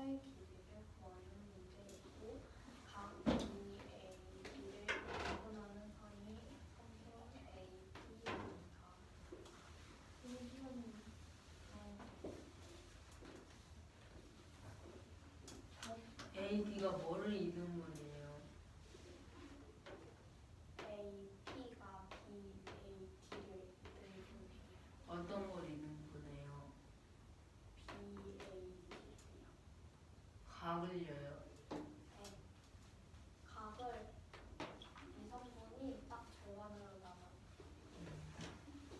Q의 길이를 구하는 문제이고 각 BAB를 구분하는 선이 3분 AB입니다. AD가 뭐를 이등분해요? AP가 BAD를 이등분해요. 어떤 걸 이등분해요? BAD요. 각을요? 네. 각을 이성분이 딱 절반으로 나눠요.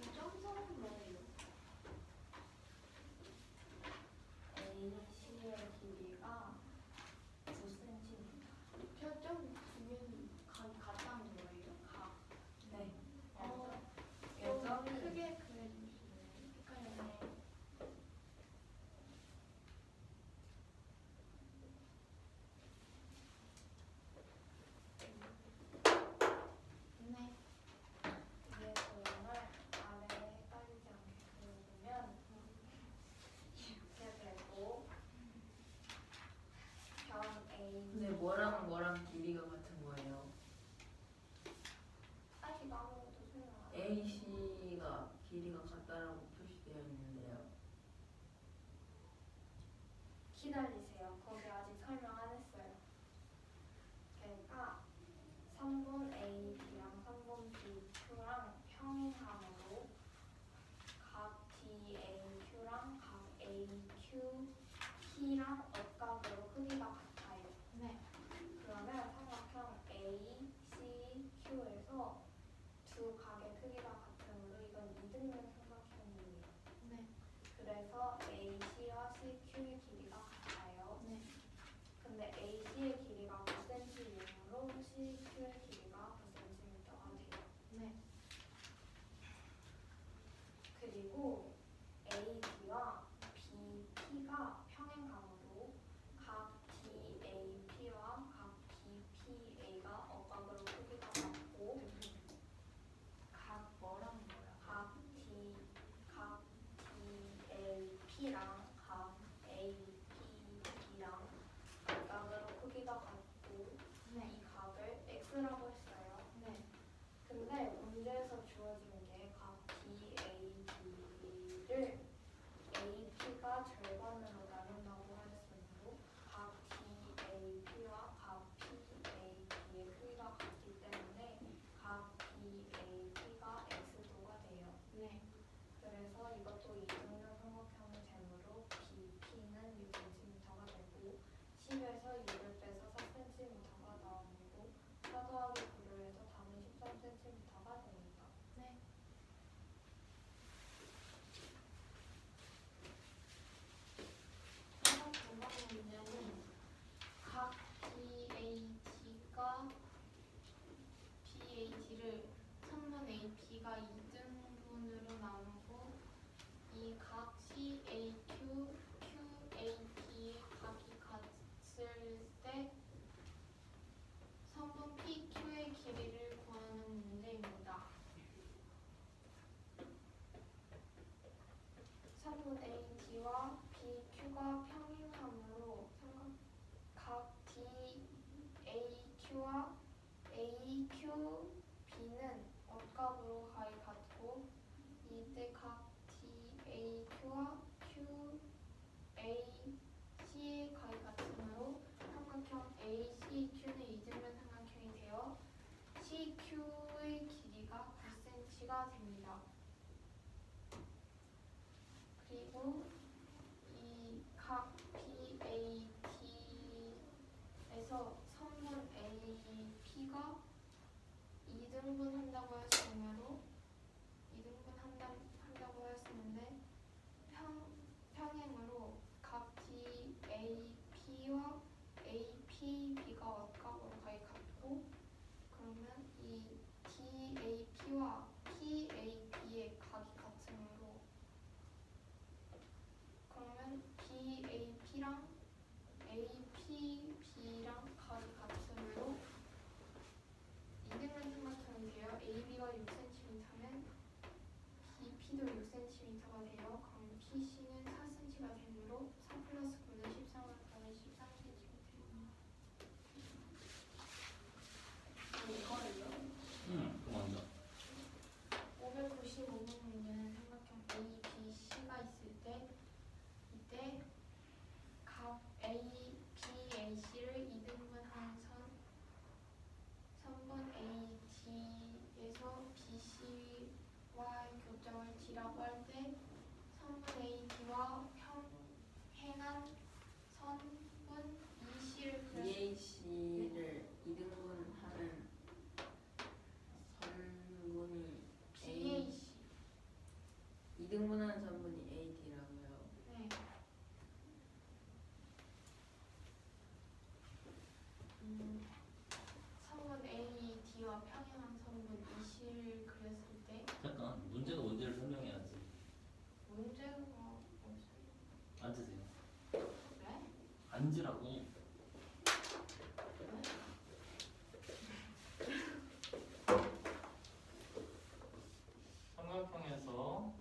이점선은 뭐예요? AC의 길이가 9cm입니다. 표점 두면 각이 같다는 거예요? 각. 네. 좀 크게 그려주시면 헷갈려요. 네. 위에 그림을 아래에 헷갈리지 않게 그려주면 이렇게 되고 변 A 근데 뭐랑 길이가 같은 거예요? 아직 아무것도 설명 안 해요. AC가 길이가 같다라고 표시되어 있는데요. 기다리세요. 거기 아직 설명 안 했어요. 그러니까 3분 AB랑 3분 BQ랑 평행함으로 각 DAQ랑 각 AQP랑 억각으로 크기가 같아요. 네. 그러면 삼각형 ACQ에서 두 각의 크기가 같으므로 이건 이등변 삼각형이에요. 네. 그래서 AC와 CQ의 길이가 같아요. 네. 근데 AC의 길이가 9cm이므로 CQ의 길이가 9cm가 돼요. 네. 그리고 AD와 BP가 평행함으로 각 DAP와 각 BPA가 억각으로 크기가 같고 각 뭐랑 뭐야? 각 DAP랑 각 APB랑 각각으로 크기가 같고 네. 이 각을 X라고 했어요. 네. 근데 문제에서 주어진 게 각 DAB를 AP가 절반으로 나눈다고 하였으므로 각 DAP와 각 PAB의 크기가 같기 때문에 각 BAP가 X도가 돼요. 네. 그래서 이것도 이등변 삼각형의 제므로 BP는 6cm가 되고 10에서 6을 빼서 4cm가 나오므로 4 더하기 9를 해서 답은 13cm가 됩니다. 네. 첫 번째 문제는 각 BAT가 BAT를 3분 AP가 2등분으로 나누고 이 각 CAQ, QAP의 각이 같을 때 3분 PQ의 길이를 구하는 문제입니다. 3분 AD와 BQ가 평행함으로 각 DAQ와 AQB는 억각으로 가히 같고 이때 각 DAQ와 QAC의 가히 같으므로 삼각형 ACQ는 이등변 삼각형이 되어 CQ의 길이가 9cm가 됩니다. 그리고 이 각 BAT에서 3분 AP가 2등분 한다고 했으므로 2등분 한다고 했었는데 평행으로 각 DAP와 APB가 억각으로 가히 같고 그러면 이 DAP와 PAB의 각이 같으므로 그러면 BAP랑 APB랑 각이 같으므로 이등변 삼각형이 되어 AB가 6cm면 BP도 6cm가 돼요. 그럼 PC는 4cm가 되므로 4 플러스 9는 13을 더해 D라고 할 때 선분 AD와 평행한 선분 EC를 그렸을 EAC를 이등분하는 선분이 BAC. 이등분하는 선분이 AD라고요. 네. 선분 AD와 평행한 선분 EC를 그렸을 때 잠깐 문제가 뭔지를 설명해야지. 문제가 없어요. 앉으세요. 네? 앉으라고. 삼각형에서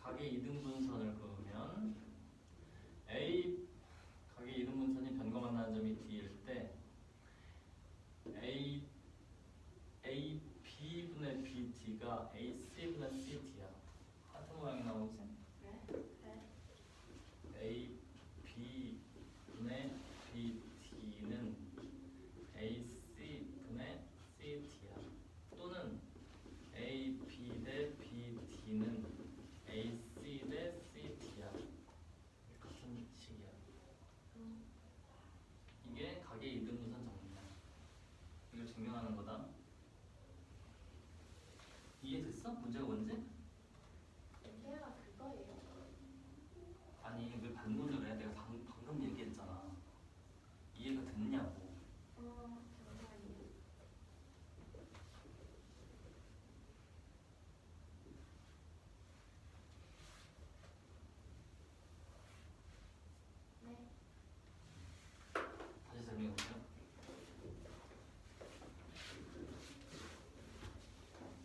각의 이등분선을 그으면 A 각의 이등분선이 변과 만나는 점이 D일 때 AB분의 BD가 AC분의 CD야. 같은 모양이 나오지? AB분의 BD는 AC분의 CD야. 또는 AB 대 BD는 AC 대 CD야. 같은 식이야. 이게 각의 이등분선 정리야. 이걸 증명하는 거다. 이해됐어? 문제가 뭔지? 문제가 그거예요. 아니 왜 반문을 해? 내가 방금 얘기했잖아. 이해가 됐냐고. 잠깐만요. 네. 다시 설명해볼게요.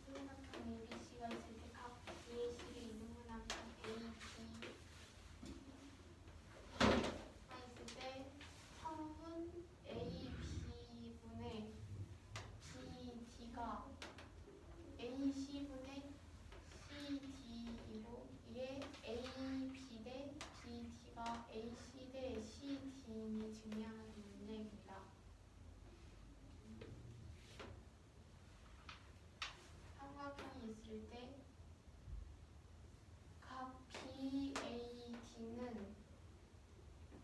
삼각형 ABC가 있을 때 각 BAC를 이등분한 각 AB가 있을 때 성분 AB분의 BD가 AC분의 CD이고 이게 AB 대 BD가 AC 대 CD니 증명하는 문제입니다. 삼각형이 있을 때 각 BAD는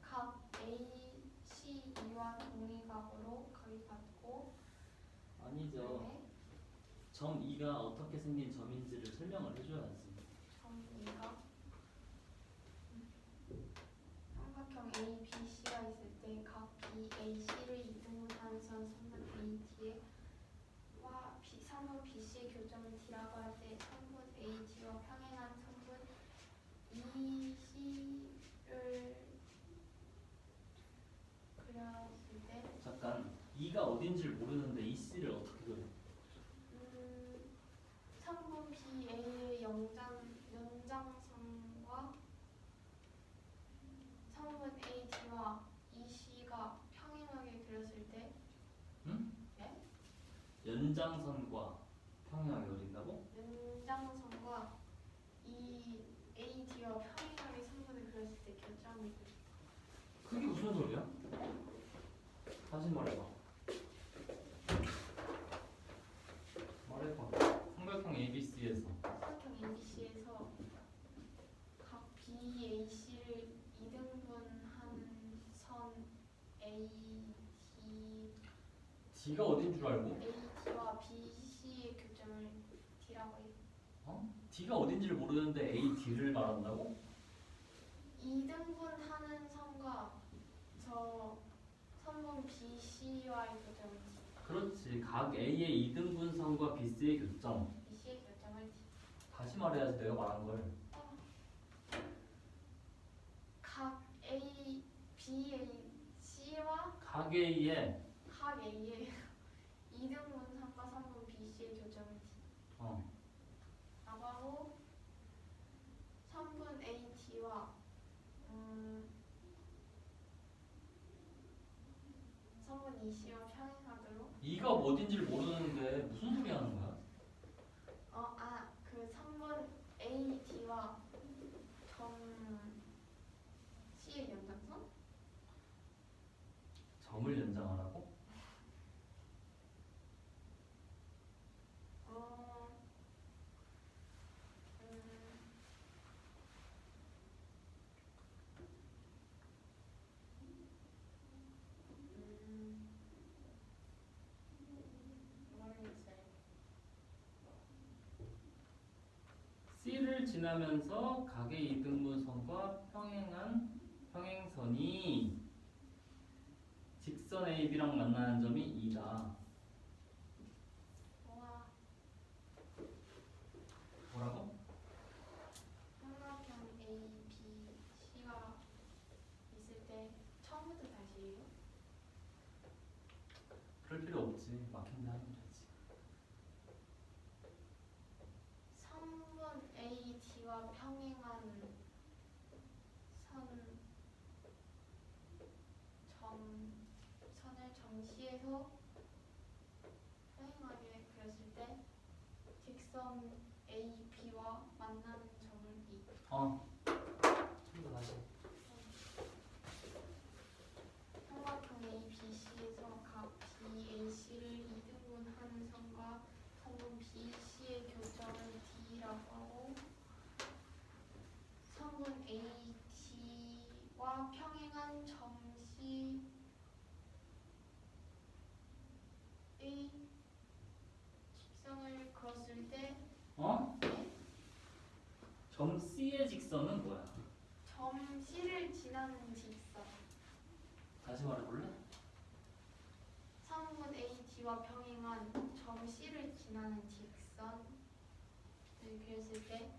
각 ACE와 동일각으로 각이 같고 아니죠. 네, 점 2가 어떻게 생긴 점인지를 설명을 해줘야지. 정의가 삼각형 ABC가 있을 때 각 BAC를 이등분하는 선 선분 AD에 선분 BC의 교점을 D라고 할 때 선분 AD와 평행한 선분 EC를 그렸을 때 잠깐 2가 어딘지를 모르는데 이 C를 어떻게 그려? 선분 BA의 연장선과 선분 AD와 EC가 평행하게 그렸을 때 응? 네? 연장선과 평행하게 그린다고? 연장선과 이 AD와 평행하게 선분을 그렸을 때 교점이 그게 무슨 소리야? 다시 말해봐. 말해봐. 삼각형 ABC에서 삼각형 ABC에서 각 BAC를 이등분하는 선 D가 어딘 줄 알고? AD와 BC의 교점을 D라고 해요. 어? D가 어딘지를 모르는데 AD를 말한다고? 이등분하는 선과 저 선분 BC와의 교점을 D, 그렇지. 각 A의 이등분선과 BC의 교점. BC의 교점을 D. 다시 말해야지 내가 말한 걸. 각 A, B, C와 각 A의 각 A의 이등분선과 선분 BC의 교점을 D. 어. 라고 하고 선분 AD와 선분 EC와 평행하도록 2가 어딘지를 모르는데 무슨 소리 하는 거야? 그 선분 AD와 점 C의 연장선? 점을 연장하라고? 지나면서 각의 이등분선과 평행한 평행선이 직선 AB랑 만나는 점이 2다. 와, 뭐라고? 삼각형 A, B, C가 있을 때 처음부터 다시예요? 그럴 필요 없지. 막힌데 하면 되지. 3분 AD와 평행한 선을 정시해서 평행하게 그렸을 때 직선 AB와 만나는 점을 좀 더 다시. 삼각형 ABC에서 각 BAC를 이등분하는 선과 선분 BC의 교점을 D라고 하고 선분 AD와 평행한 점C의 직선을 그었을 때 점 C의 직선은 뭐야? 점 C를 지나는 직선 다시 말해볼래? 선분 AD와 평행한 점 C를 지나는 직선을 그렸을 때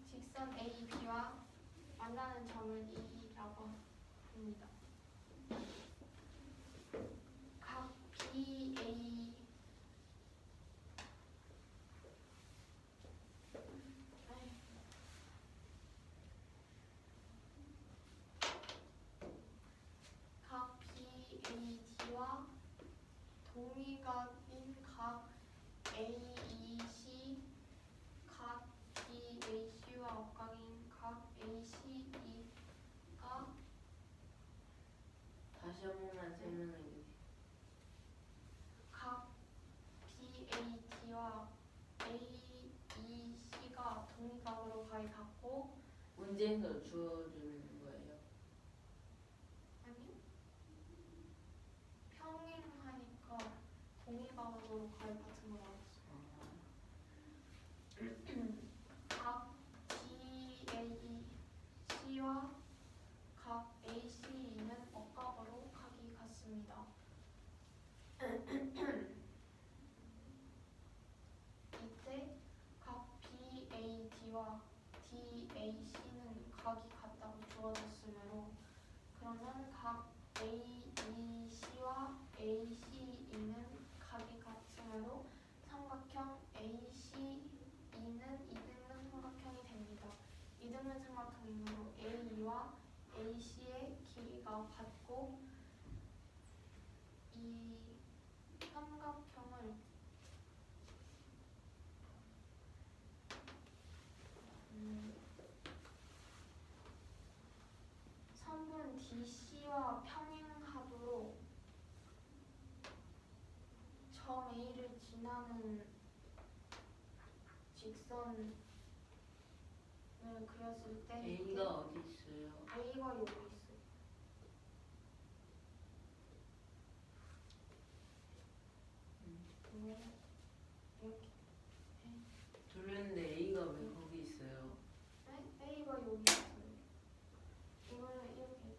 직선 AB와 만나는 점을 E라고 합니다. 각 BA 각 BAD와 동의각인 각 AEC, 각 BAC와 억각인 각 ACE가 다시 한 번만 설명해 주세요. 각 BAD와 AEC가 동의각으로 가에 닿고 문제에서 주어주는 거예요. 아니요? 평행하니까 동의각으로 가에 닿은 거 나왔어. 각 BAC와 각 ACE는 억각으로 각이 같습니다. 이때 각 BAD와 DAC는 각이 같다고 주어졌으므로 그러면 각 AEC와 ACE는 각이 같으므로 삼각형 ACE는 이등분 삼각형이 됩니다. 이등분 삼각형이므로 AE와 AC의 길이가 같고 이 삼각형을 선분 DC와 평행하도록 점 A를 지나는 직선을 그렸을 때 A가 어디 있어요? A가 여기 있어요. 이렇게 둘렸는데 A가 왜 거기 있어요? 네? A가 여기 있어요. 이거는 이렇게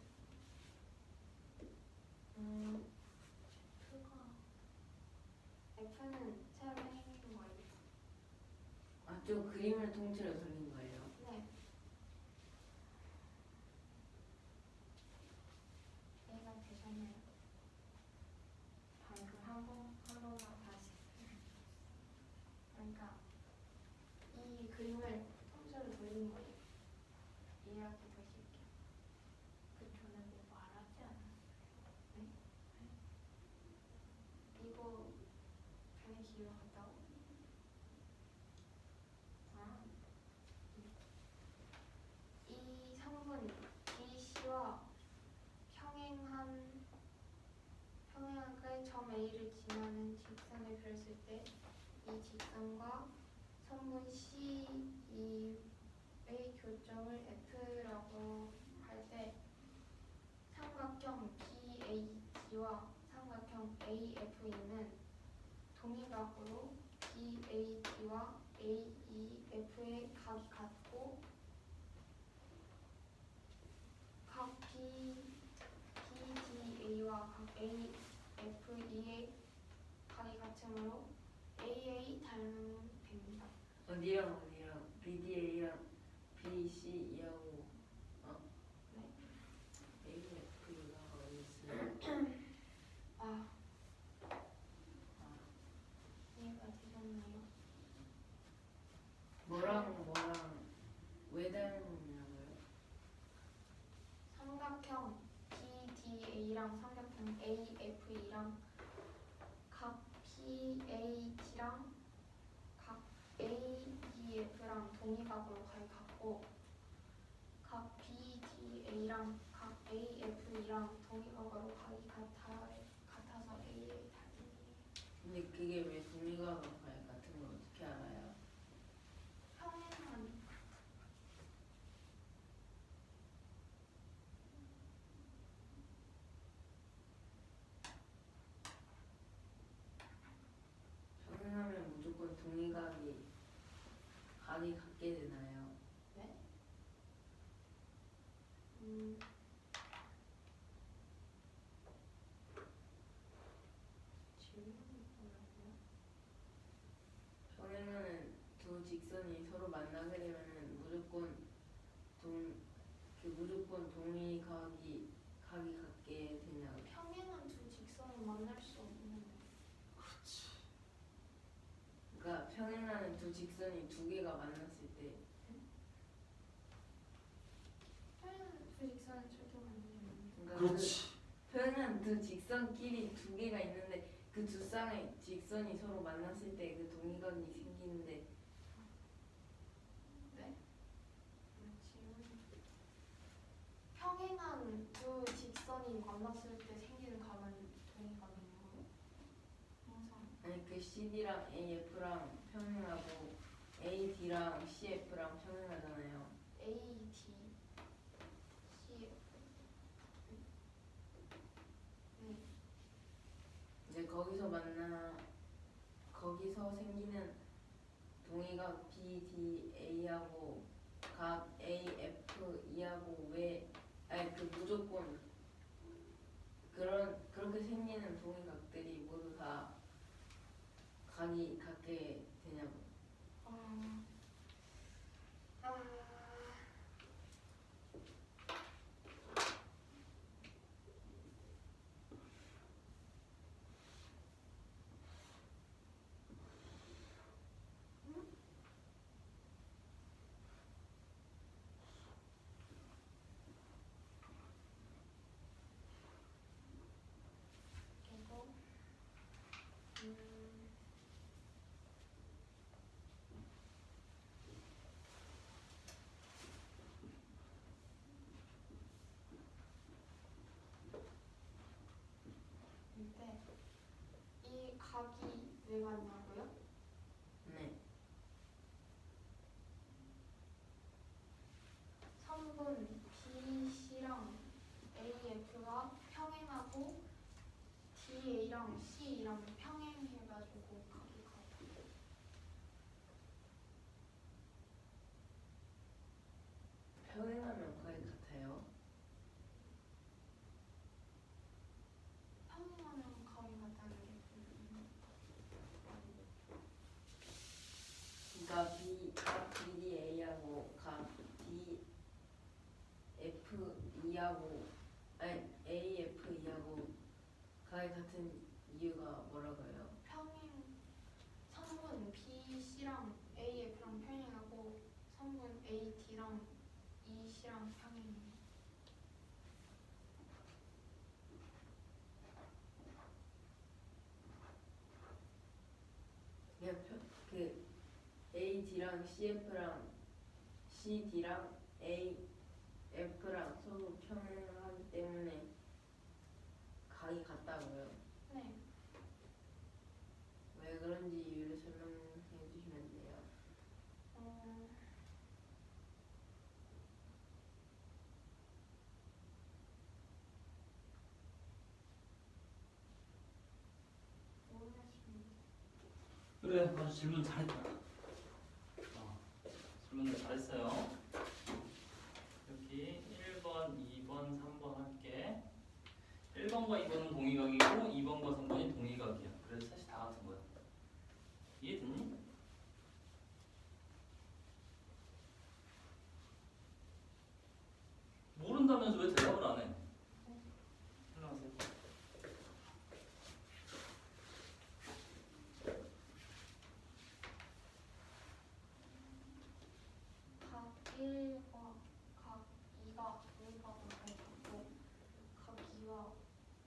F는 새로 생긴 거예요. 아, 저 그림을 통째로 그린 거예요. 네. 얘가 되셨나요? 방금 한 번만 다시. 그러니까 이 그림을 통째로 돌린 거예요. 이해하기 더 쉽게. 그 전에 뭐 말하지 않았어요? 네? 이거 전에 기억한다고? 이 성분 BC와 평행하게 점 A를 지나는 직선을 그렸을 때 이 직선과 성분 C의 교점을 F라고 할 때 삼각형 BAD와 삼각형 AFE는 동의각으로 BAD와 AEF의 각이 같고 각 BDA와 각 AFE의 각이 같으므로 AA 닮으면 됩니다. 어디랑 BDA랑 BCE하고 네. AF가 어디 있어요? 아, 이해가 되셨나요? 뭐랑 왜 닮냐고요? 삼각형 BDA랑 삼각형 AFE랑 각 BAD랑 각 AEF랑 동의각으로 각이 같고 각 BDA랑 각 AFE랑 동의각으로 각이 같아서 AA 닮음이에요. 근데 그게 왜 동의가 같은 걸 어떻게 알아요? 평행하니까. 평행하면 무조건 각이 같게 되나요? 네? 질문이 뭐라고요? 평행하는 두 직선이 서로 만나게 되면은 무조건 각이 같게 되냐고. 평행한 두 직선은 만날 수 없는데. 그러니까 평행하는 두 직선이 두 개가 만났을 때 평행한 두 직선은 절대 만나지 않는데. 그러니까 그렇지. 평행한 두 직선끼리 두 개가 있는데 그 두 쌍의 직선이 서로 만났을 때 그 동의각이 생기는데 네? 평행한 두 직선이 만났을 때 생기는 각은 동의각이냐고요? 항상 아니 그 CD랑 AF랑 평행하고 AD랑 CF랑 평행하잖아요. AD, CF. 네. 이제 거기서 생기는 동의각 BDA하고 각 AFE하고 무조건 그렇게 생기는 동의각들이 모두 다 각이 같게 되냐고. 아, 그리고 근데 이 각이 왜 같냐고요? 네. 성분 BC랑 AF가 평행하고 DA랑 C랑 평행해가지고 각이 같아요. 평행하면 각이 같아요. 평행하면 각이 같다는 게 그러니까 각 BDA하고 각 DFE하고 AFE하고 각이 같은 이유가 뭐라고요? 성분 BC랑 AF랑 평행하고 성분 AD랑 EC랑 평행해요. 그냥 그 AD랑 CF랑 CD랑 AF랑 서로 평행하기 때문에 각이 같다고요. 네. 왜 그런지 이유를 설명해 주시면 돼요. 모르겠습니다. 그래, 맞아. 질문 잘했다. 질문을 잘했어요. 여기 1번, 2번, 3번 할게. 1번과 2번은 동의각이고 2번과 3번이 동의각이야. 그래서 셋이 다 같은 거야. 이해됐니? 모른다면서 왜 대답을 안 해? 올라가세요. 각 1과 각 2가 동의각은 각이 같고 각 2와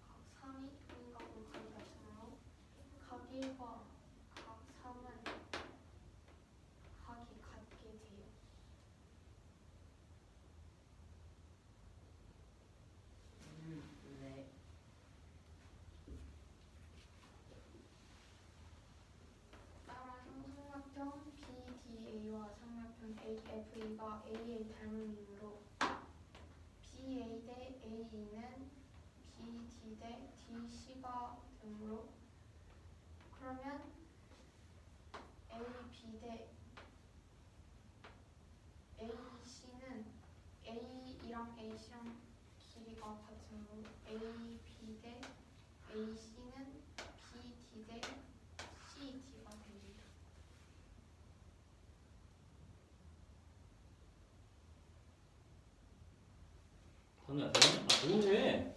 각 3이 동의각은 각이 같으므로 각 1과 각 3은 각이 같게 돼요. 네. 따라서 삼각형 BDA와 삼각형 AFE가 AA 닮음이므로 BA 대 AE는 BD 대 DC가 되므로 그러면 AB 대 AC는 A이랑 AC랑 길이가 같으므로 AB 대 AC는 BD 대 CD가 됩니다. 선우야, 조용해.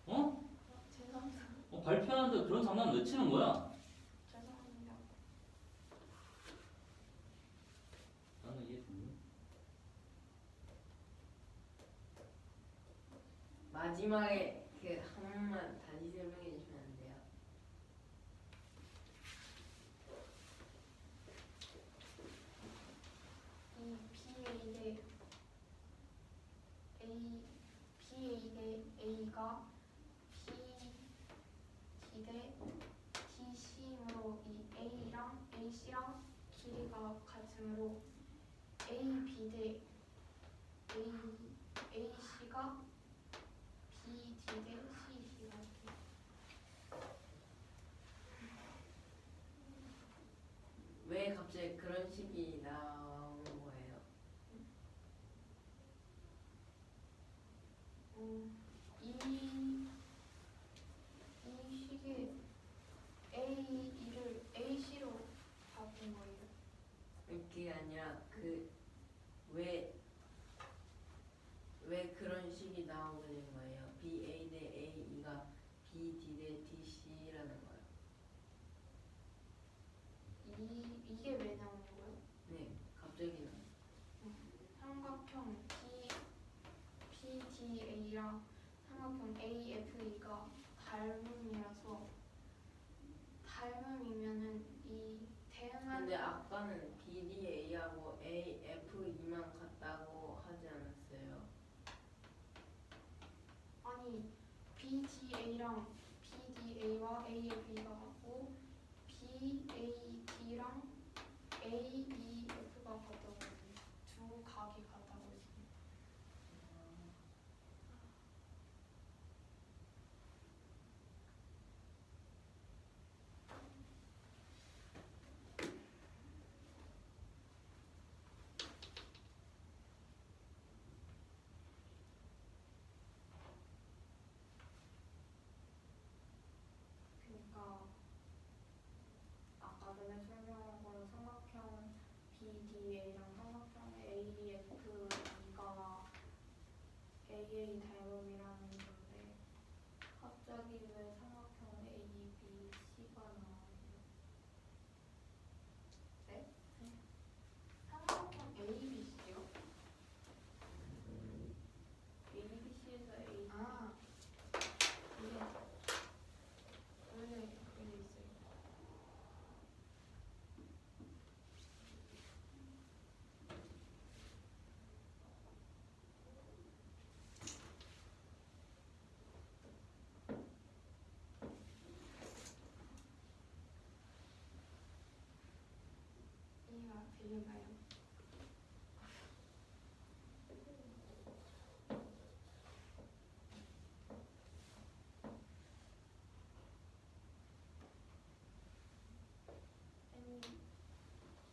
어? 죄송합니다. 발표하는데 그런 장난 왜 치는 거야? 죄송합니다. 나는 이해됐니? 마지막에 그 한 번만 다시 설명해 주시면 안 돼요? 이 BA 대 A, BA 대 A가 BD 대 DC이므로 이 A랑 AC랑 길이가 같으므로 AB 대 AC가 BD 대 CC가 돼요. 왜 갑자기 그런 식이 나오는 거예요? 이 식의 A를 AC로 바꾼 거예요. 그게 아니라 왜 그런 식이 나오게 된 거예요? BA 대 AE가 BD 대 DC라는 거예요. 이게 왜 나오는 거예요? 네, 갑자기 나. 삼각형 PDA랑 삼각형 AFE가 닮음이라서 닮음이면은 이 대응한 근데 아까는 BDA하고 AFE만 같다고 하지 않았어요? 아니 BDA랑 PDA와 AFE가 같고 BAD랑 AEF가 같다고 했어요. 두 각이 같다고 했습니다. 그러니까 아까 전에 설명한 거는 삼각형 BDA랑 삼각형 AFE가 AA 닮음이라는 건데 갑자기 왜 삼각형 ABC가 나와요? 네? 삼각형 ABC요? ABC에서 A 아, 이게 원래 그게 있어요. 이해가 되셨나요? 아니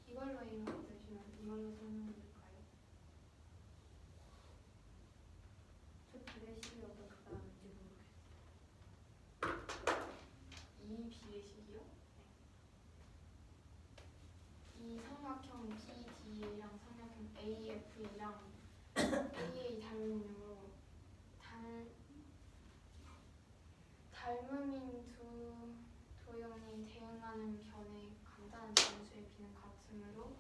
이걸로 이해가 되시면 이걸로 삼각형 BDA랑 삼각형 AFA랑 AA 닮음으로 닮음인 두 도형이 대응하는 변의 간단한 점수의 비는 같으므로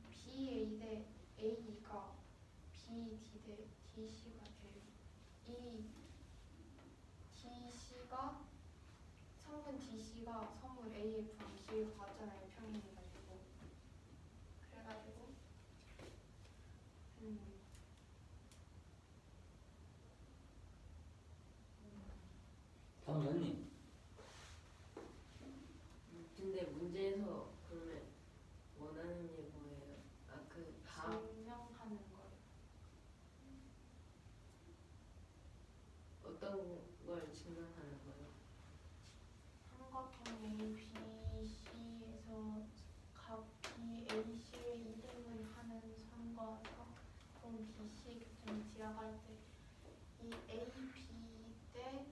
BA 대 AE가 BD 대 DC가 돼요. 이 DC가 성분 DC가 성분 AF랑 기회가 같잖아요. 평행해가지고. 그래가지고 다음 됐니? 근데 문제에서 그러면 원하는 게 뭐예요? 아그 증명하는 거예요. 어떤 걸 증명하는 거예요? 삼각형 ABC에서 각 BAC의 이름을 하는 선과 성 BC의 교점이 지나갈 때 이 AB 대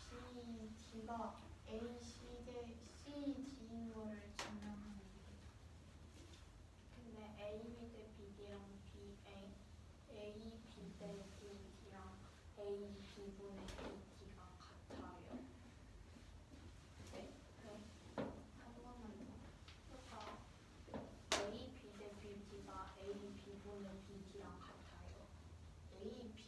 BD가 AC 대 CD인 거를 증명하는 거예요. 근데 AB 대 BD랑 BA, AB 대 BD랑 AB분의 AD가 같아요. 네? 한 번만 더. 그러니까 AB 대 BD가 AB분의 BD랑 같아요. AB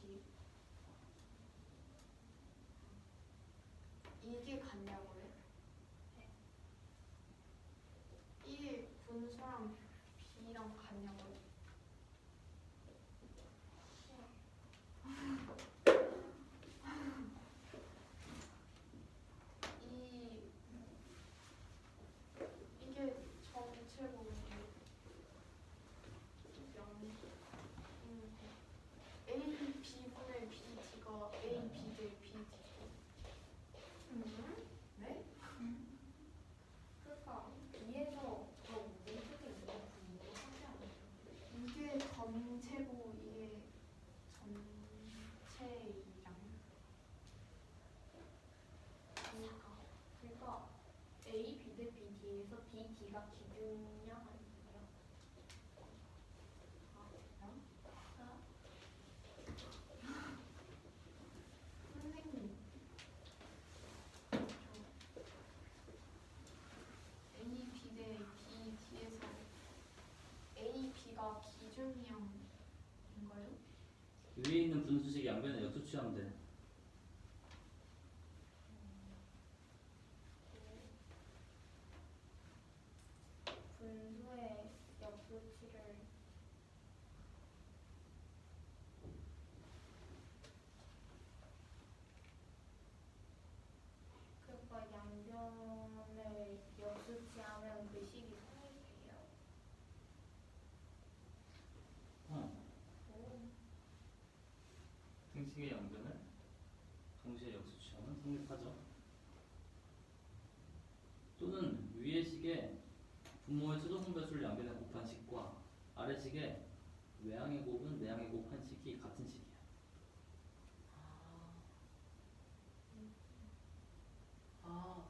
이게 같냐고요? 네. 이게 분수랑 B랑 같냐고요? 이게 전체곡이에요. AB분의 BD가 AB 대 BD. 네? 그러니까 위에서 저 오른쪽에 있는 분도 하지 않았어요? 이게 전체고 이게 전체이랑 그러니까 A, B 대 BD에서 BD가 기준량 아니에요? 아, 그래요? 선생님 AB 대 BD에서 AB가 기준량인가요? 위에 있는 분수식 양변에 역수 취하면 돼. 분수의 역수치를 그러니까 양변을 역수치하면 그 식이 성립돼요. 등식의 양변을 동시에 역수 취하면 성립하죠. 또는 위의 식의 분모의 최소분 배수를 양변에 곱한 식과 아래 식의 외항에 곱은 내항에 곱한 식이 같은 식이야. 그럼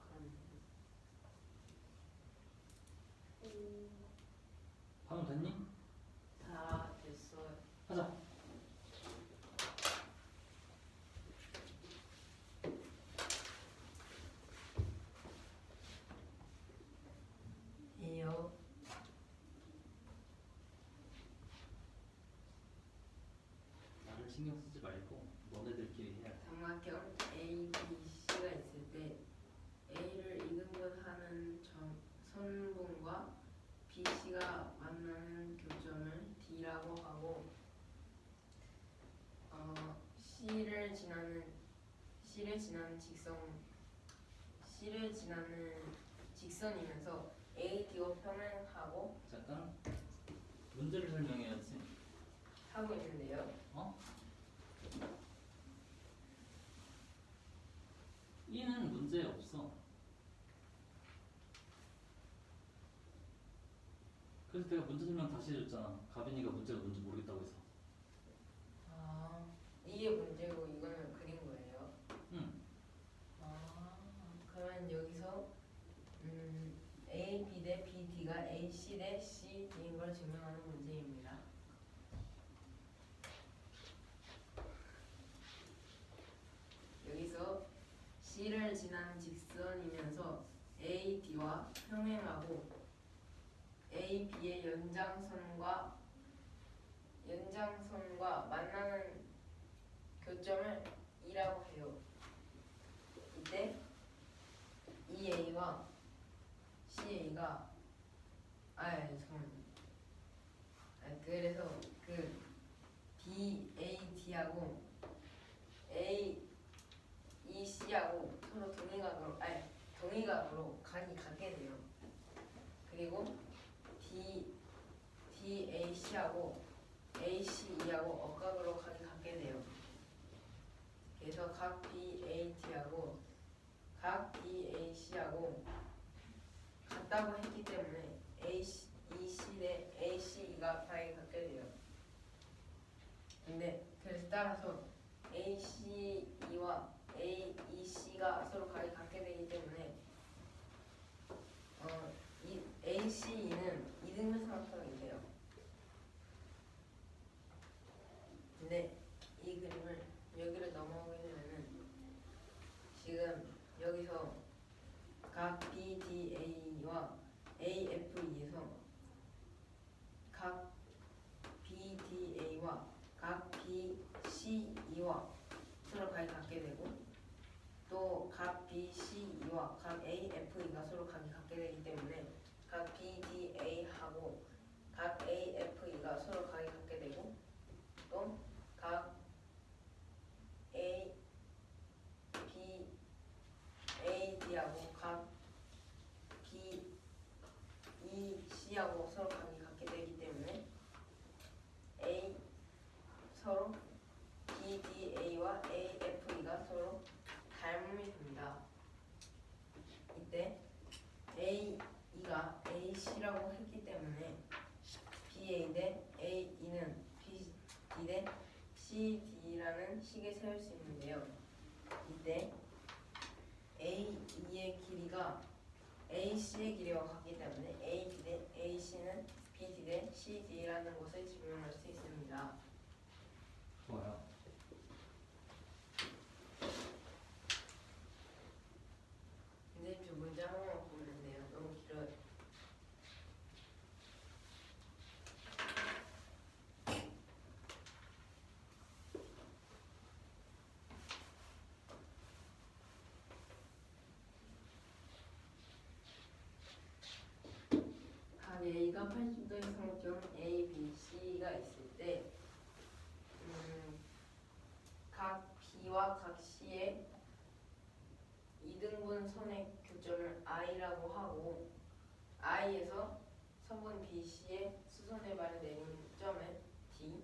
하면 됐니? 다 됐어요. 하자. 해요. 나를 신경 쓰지 말고 너네들끼리 해야 돼. 삼각형 A, B, C가 있을 때 A를 이등분하는 선분과 B, C가 만나는 교점을 D라고 하고 C를 지나는 직선이면서 A, D와 평행하고 잠깐 문제를 설명해야지. 하고 있는데요. 이는 문제 없어. 그래서 내가 문제 설명 다시 해줬잖아. 가빈이가 문제가 뭔지 모르겠다고 해서. 이게 문제고 이거는 그린 거예요. 응. 그러면 여기서 A, B 대 B, D가 A, C 대 C, D인 걸 증명하는 문제입니다. 여기서 C를 지나는 직선이면서 A, D와 평행하고 A, B의 연장선과 만나는 교점을 E라고 해요. 이때 EA와 CA가 그래서 그 BAD하고 AEC하고 서로 동의각으로 각이 같게 돼요. 그리고 DAC하고 ACE하고 억각으로 각이 같게 돼요. 그래서 각 BAD하고 각 DAC하고 같다고 했기 때문에 EC 대 ACE가 각이 같게 돼요. 근데 그래서 따라서 ACE와 AEC가 서로 각이 같게 되기 때문에 이 ACE는 이등변 삼각형이 돼요. 근데 이 그림을 여기를 넘어오게 되면은 지금 여기서 각 BDA와 AFE에서 각 BDA와 각 BCE와 서로 각이 같게 되고 또 각 BCE와 각 AFE가 서로 각이 같게 되기 때문에 각 BDA하고 각 AFE가 서로 각이 같게 되고 또 각 AD하고 각 BEC하고 서로 각이 같게 되기 때문에 서로 BDA와 AFE가 서로 닮음이 됩니다. 이때 AE가 AC라고 했기 때문에 BA 대 AE는 BD 대 CD라는 식을 세울 수 있는데요. 이때 AE의 길이가 AC의 길이와 같기 때문에 AD 대 AC는 BD 대 CD라는 것을 증명할 수 있습니다. 좋아요. 근데 저 문제 한 번만 보면 안 돼요. 너무 길어요. 각 A가 80도의 삼각형 A, B, C가 있을 때 각 B와 각 C의 이등분 선의 교점을 I라고 하고 I에서 선분 BC의 수선의 발을 내린 점을 D,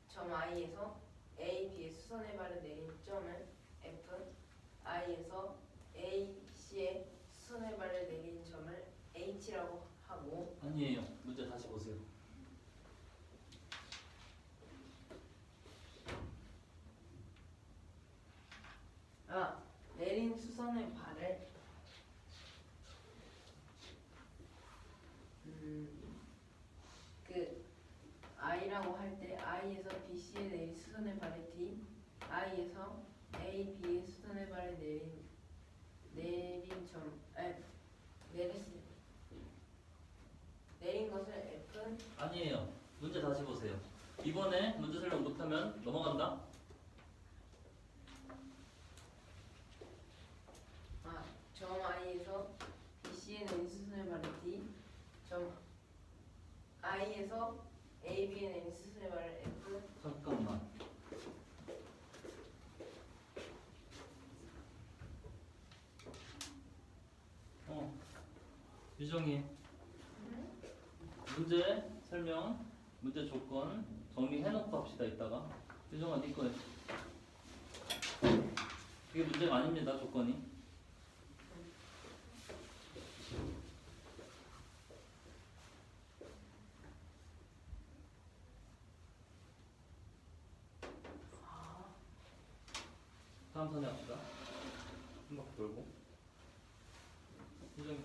점 I에서 A, B의 수선의 발을 내린 점을 F, I에서 A, C의 수선의 발을 내린 점을 H라고 하고 아니에요. 문제 다시 보세요. 내린 수선의 발을 그 I라고 할 때 I에서 BC에 내린 수선의 발을 D, I에서 A, B의 수선의 발을 내린 점 내린 것을 F 아니에요. 문제 다시 보세요. 이번에 문제 설명 못하면 넘어간다. 점 I에서 BC에 내린 수선의 발을 D, 점 I에서 A, B에 내린 수선의 발을 F. 잠깐만. 유정이 문제 설명, 문제 조건 정리해놓고 합시다. 이따가 유정아 네 거에 이게 문제가 아닙니다. 조건이 다음 선에 합시다. 한 바퀴 돌고 유정이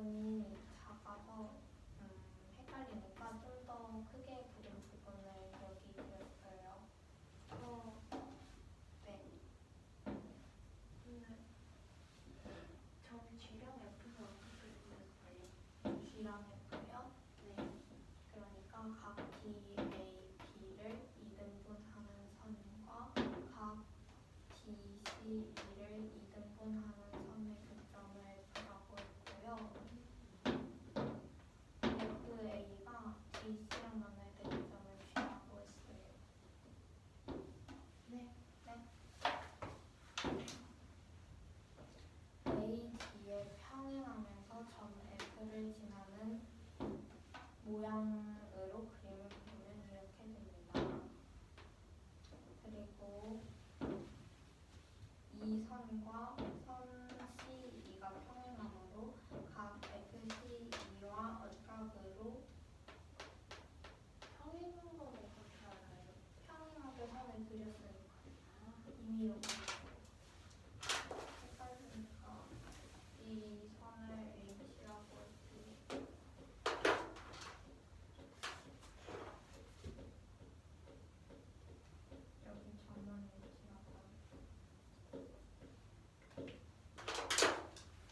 부분이 작아서 헷갈리니까 좀 더 크게 그린 부분을 여기 그렸어요. 네. 점 G랑 F는 어떻게 그렸어요? G랑 F요? 네. 그러니까 각 D, A, B를 2등분하는 선과 각 D, C, E를 2등분하는 선의 교점을 F라고 했고요. FA가 DC랑 만날 때 교점을 G라고 했어요. 네. AD에 평행하면서 점 F를 지나는 모양으로 그림을 그리면 이렇게 됩니다. 그리고 이 선과 선 CE가 평행하므로 각 FCE와 어각으로 평행한 건 어떻게 알아요? 평행하게 선을 그렸으니까 이미 여기 헷갈리니까 이 선을 H라고 했고 여기 점은 H라고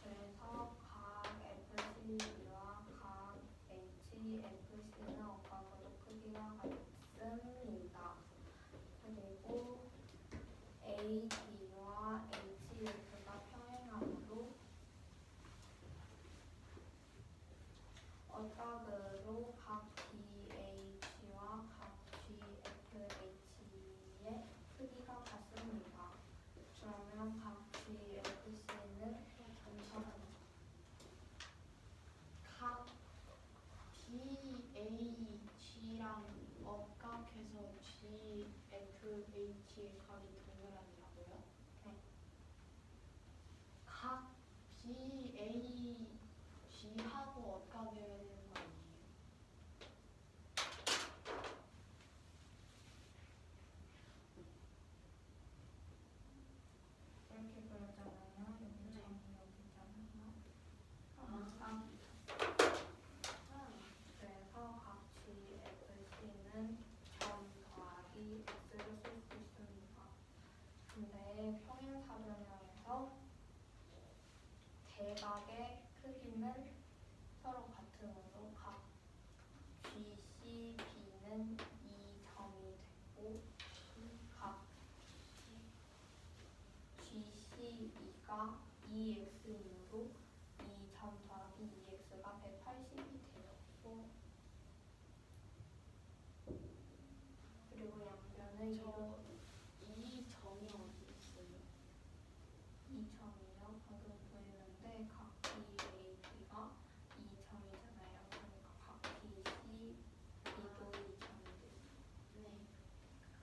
그래서 각 FC와 각 HFC는 어각으로 크기가 같습니다. 그리고 AD와 HF가 평행하므로 어각으로 각 DH와 각 GFH의 크기가 같습니다. 그러면 각 GFC는 각 DAG랑 어각해서 GFH의 각이 동일하냐고요? 네. 각 BAG하고 어각이어야 되는 거 아니에요? 이렇게 그렸잖아요. 여기 점이 여기잖아요. 그래서 각 GFC는 점 더하기 X를 쓸 수 있습니다. 근데 평행사변형에서 대각의 크기는 서로 같으므로 각 GCB는 2점이 되고 각 GCE가 2X이므로 2점 더하기 2X가 180이 되었고 그리고 양변을 저 이 점이 어디 있어요? 2점이요. 방금 보이는데 각 DAB가 2점이잖아요. 그러니까 각 DC, B도 2점이 돼요. 네.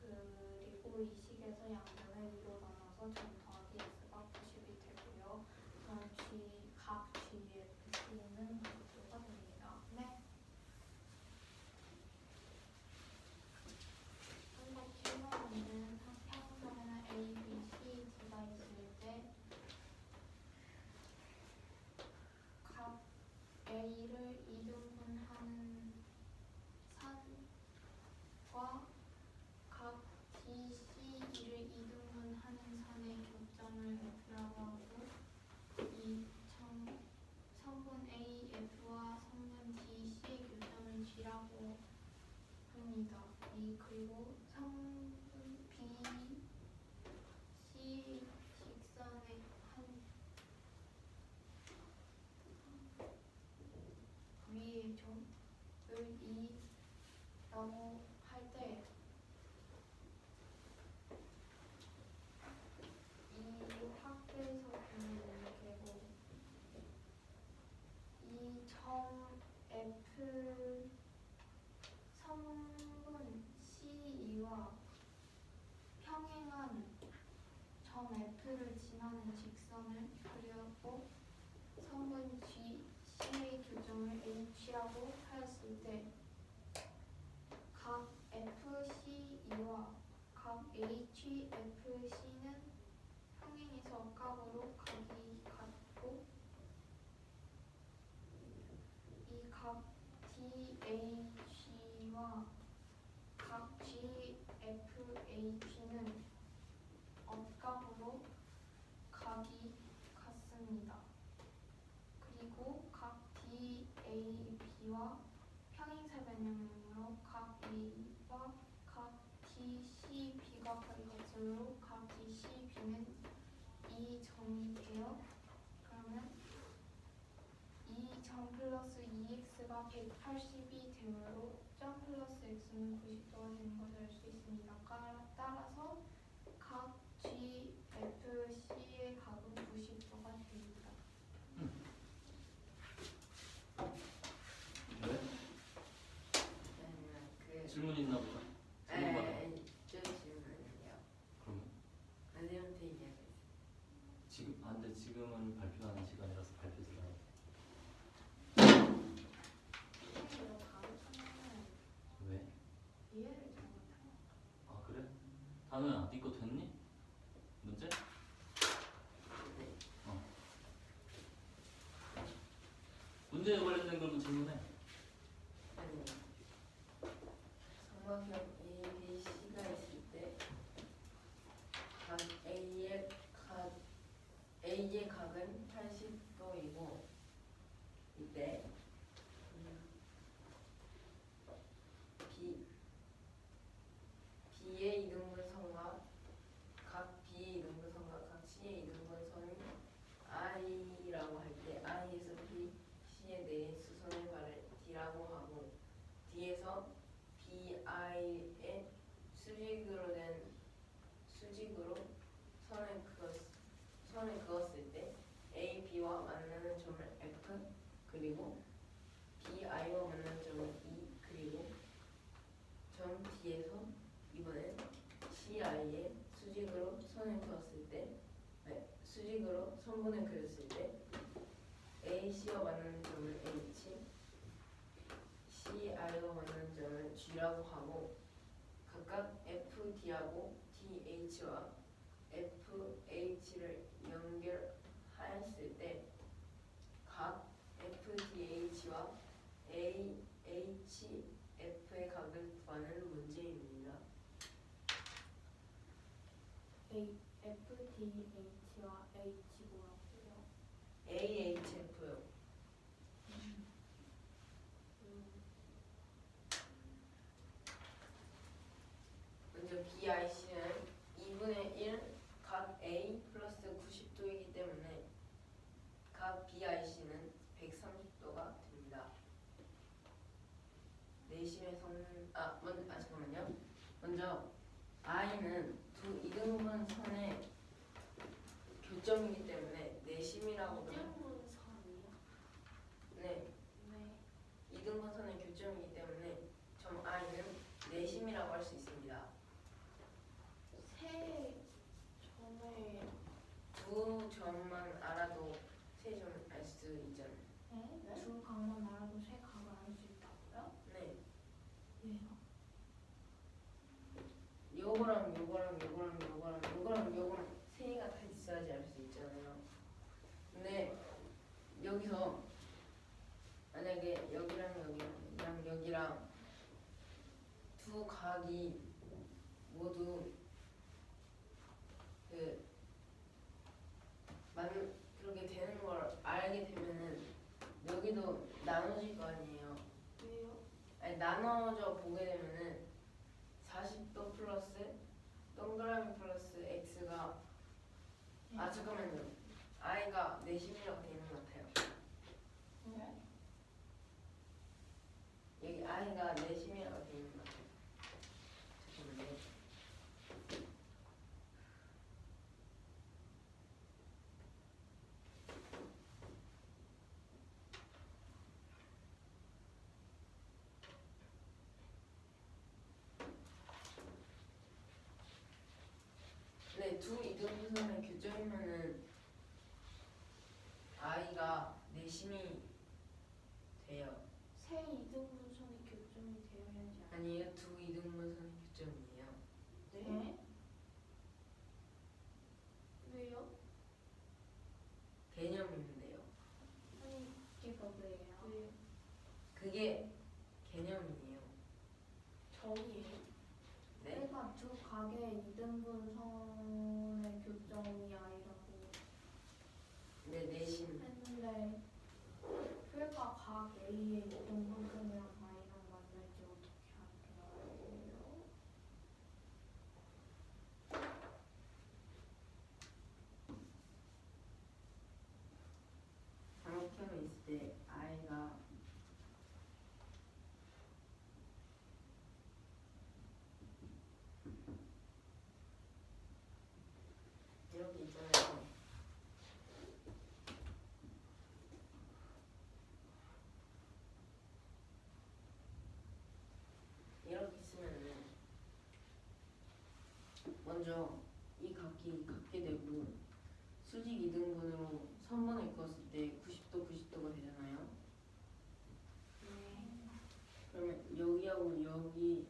그리고 이 식에서 양변을 위로 나눠서 점 더하기 X가 90이 되고요. 그럼 각 GFC는 90도가 됩니다. 네. 307번은 평행사변은 A, B, C, D가 있을 때 각 A를 2등분하는 선과 각 DCE를 2등분하는 선의 교점을 F라고 하고 이 선분 AF와 선분 DC의 교점을 G라고 합니다. 그리고 선분 BC 직선의 한 위의 점을 E라고 할 때 이 확대해서 보면 이렇게고 이 점 F 선분 CE와 평행한 점 F를 지나는 직선을 그렸고 선분 GC의 교점을 H라고 하였을 때 각 FCE와 각 HFC는 평행해서 어각으로 각이 같고 BAC와 각 GFH는 억각으로 각이 같습니다. 그리고 각 DAB와 평행사변형으로 각 A와 각 DCB가 거의 같으므로 각 DCB는 2점이 돼요. 그러면 2점 플러스 2x가 180이 되므로 점 플러스 x는 90도가 되는 것을 알 수 있습니다. 따라서 각 GFC의 각은 90도가 됩니다. 왜? 그 질문 있나 보다. 질문 받아. 저 질문이요. 그러면 선생님한테 얘기하겠어요. 지금 안 돼. 지금은 발표하는 시간이라서 발표 들어야 돼. 이거 가르쳐면 왜? 이해를 잘 못해요. 아 그래? 단우야, 네 거 됐니? 문제? 네. 문제에 관련된 걸로 질문해. 아니 삼각형 ABC가 있을 때 각 A의 각은 80도이고 이때 B의 이등분선과 각 B의 이등분선과 각 C의 이등분선이 I라고 할 때 I에서 B, C에 대해 수선의 발을 D라고 하고 D에서 BI의 수직으로 선을 그었을 때 A, B와 만나는 점을 F 그리고 BI와 만나는 점을 E 그리고 점 D에서 이번엔 CI의 수직으로 선을 그었을 때 수직으로 선분을 그렸을 때 AC와 만나는 점을 H CI와 만나는 점을 G라고 하고 각각 FD하고 DH와 FH를 연결하였을 때 각 FDH와 AHF의 각을 구하는 문제입니다. FDH와 H 뭐라고요? AHF요. 먼저 BIC는 2분의 1 각 A 플러스 90도이기 때문에 각 BIC는 130도가 됩니다. 내심의 잠깐만요. 먼저 I는 두 이등분선의 교점이기 때문에 내심이라고 하면 이등분선이요? 네, 네. 이등분선의 교점이기 때문에 점 I는 내심이라고 할 수 있습니다. 세 점을 두 점만 알아도 세 점 알 수 있잖아요. 네? 두 각만 알아도 세 각을 알 수 있다고요? 네, 왜요? 요거랑 세 개가 다 있어야지 알 수 있잖아요. 근데 여기서 만약에 여기랑 두 각이 모두 그렇게 되는 걸 알게 되면은 여기도 나눠질 거 아니에요. 왜요? 아니 나눠져 보게 되면은 40도 플러스 동그라미 플러스 x가 잠깐만요. i가 내심이라고 되어 있는 것 같아요. 네? 여기 i가 내심이라고 되어 있는 것 같아요. 잠깐만요. 네, 두 이등분선의 교점이면은 i가 내심이 돼요. 세 이등분선이 교점이 되어야지 아니에요, 두 이등분선의 교점이에요. 네? 왜요? 개념인데요. 아니 걔가 왜요? 왜요? 그게 각의 이등분선의 교점이 I라고 네, 내신. 했는데 표가 각 A의 이등분선이랑 I랑 만날지 어떻게 알아요? 삼각형이 있을 때 I가 이렇게 있잖아요. 이렇게 있으면은 먼저 이 각이 같게 되고 수직 이등분으로 선분을 그었을 때 90도 90도가 되잖아요. 네. 그러면 여기하고 여기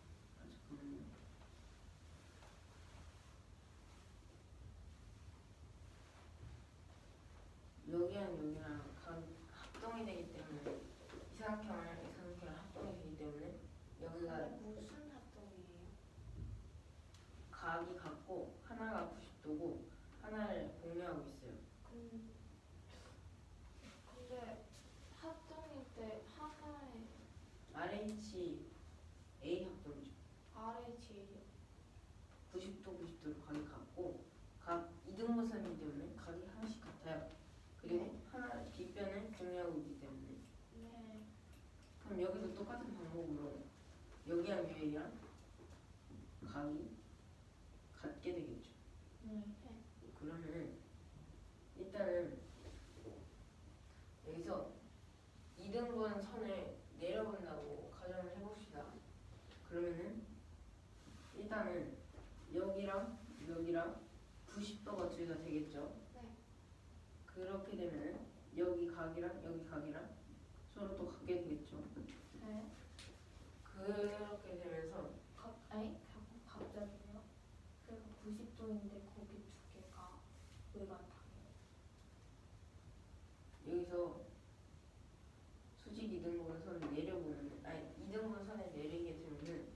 잠깐만요. 여기랑 여기랑 각 합동이 되기 때문에 이 삼각형을 합동이 되기 때문에 여기가 근데 무슨 합동이에요? 각이 같고 하나가 90도고 하나를 공유하고 있어요. 근데 합동일 때 하나의 RH A 합동이죠. RH예요. 90도 90도로 각이 같고 각 이등분선이기 때문에 각이 하나씩 같아요. 그리고 하나 빗변을 공유하고 있기 때문에 네. 그럼 여기도 똑같은 방법으로 여기랑 여기랑 각이 같게 되겠죠. 네. 그러면은 일단은 여기서 이등분 선을 내려본다고 가정을 해봅시다. 그러면은 일단은 여기랑 여기랑 90도가 둘 다 되겠죠. 네. 그렇게 되면은 여기 각이랑 여기 각이랑 서로 또 같게 되겠죠. 네. 그렇게 되면서 갑자기요? 그러니까 90도인데 거기 두 개가 왜 같아요? 여기서 수직 이등분 선을 내려보면 아니 이등분 선을 내리게 되면은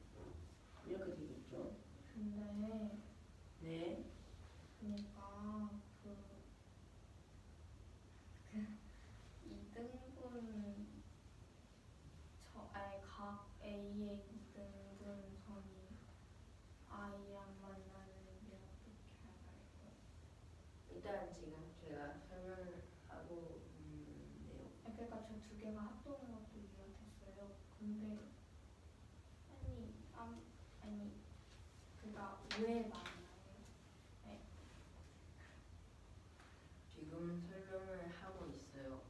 이렇게 되겠죠. 근데 네. 그러니까 이등분 각 A의 이등분선이 I랑 만나는 게 어떻게 알아요? 일단 지금 제가 설명을 하고 있는데요. 그러니까 저 두 개가 합동인 것도 이해가 됐어요. 근데 아니 그러니까 왜 만나요? 네. 지금 설명을 하고 있어요.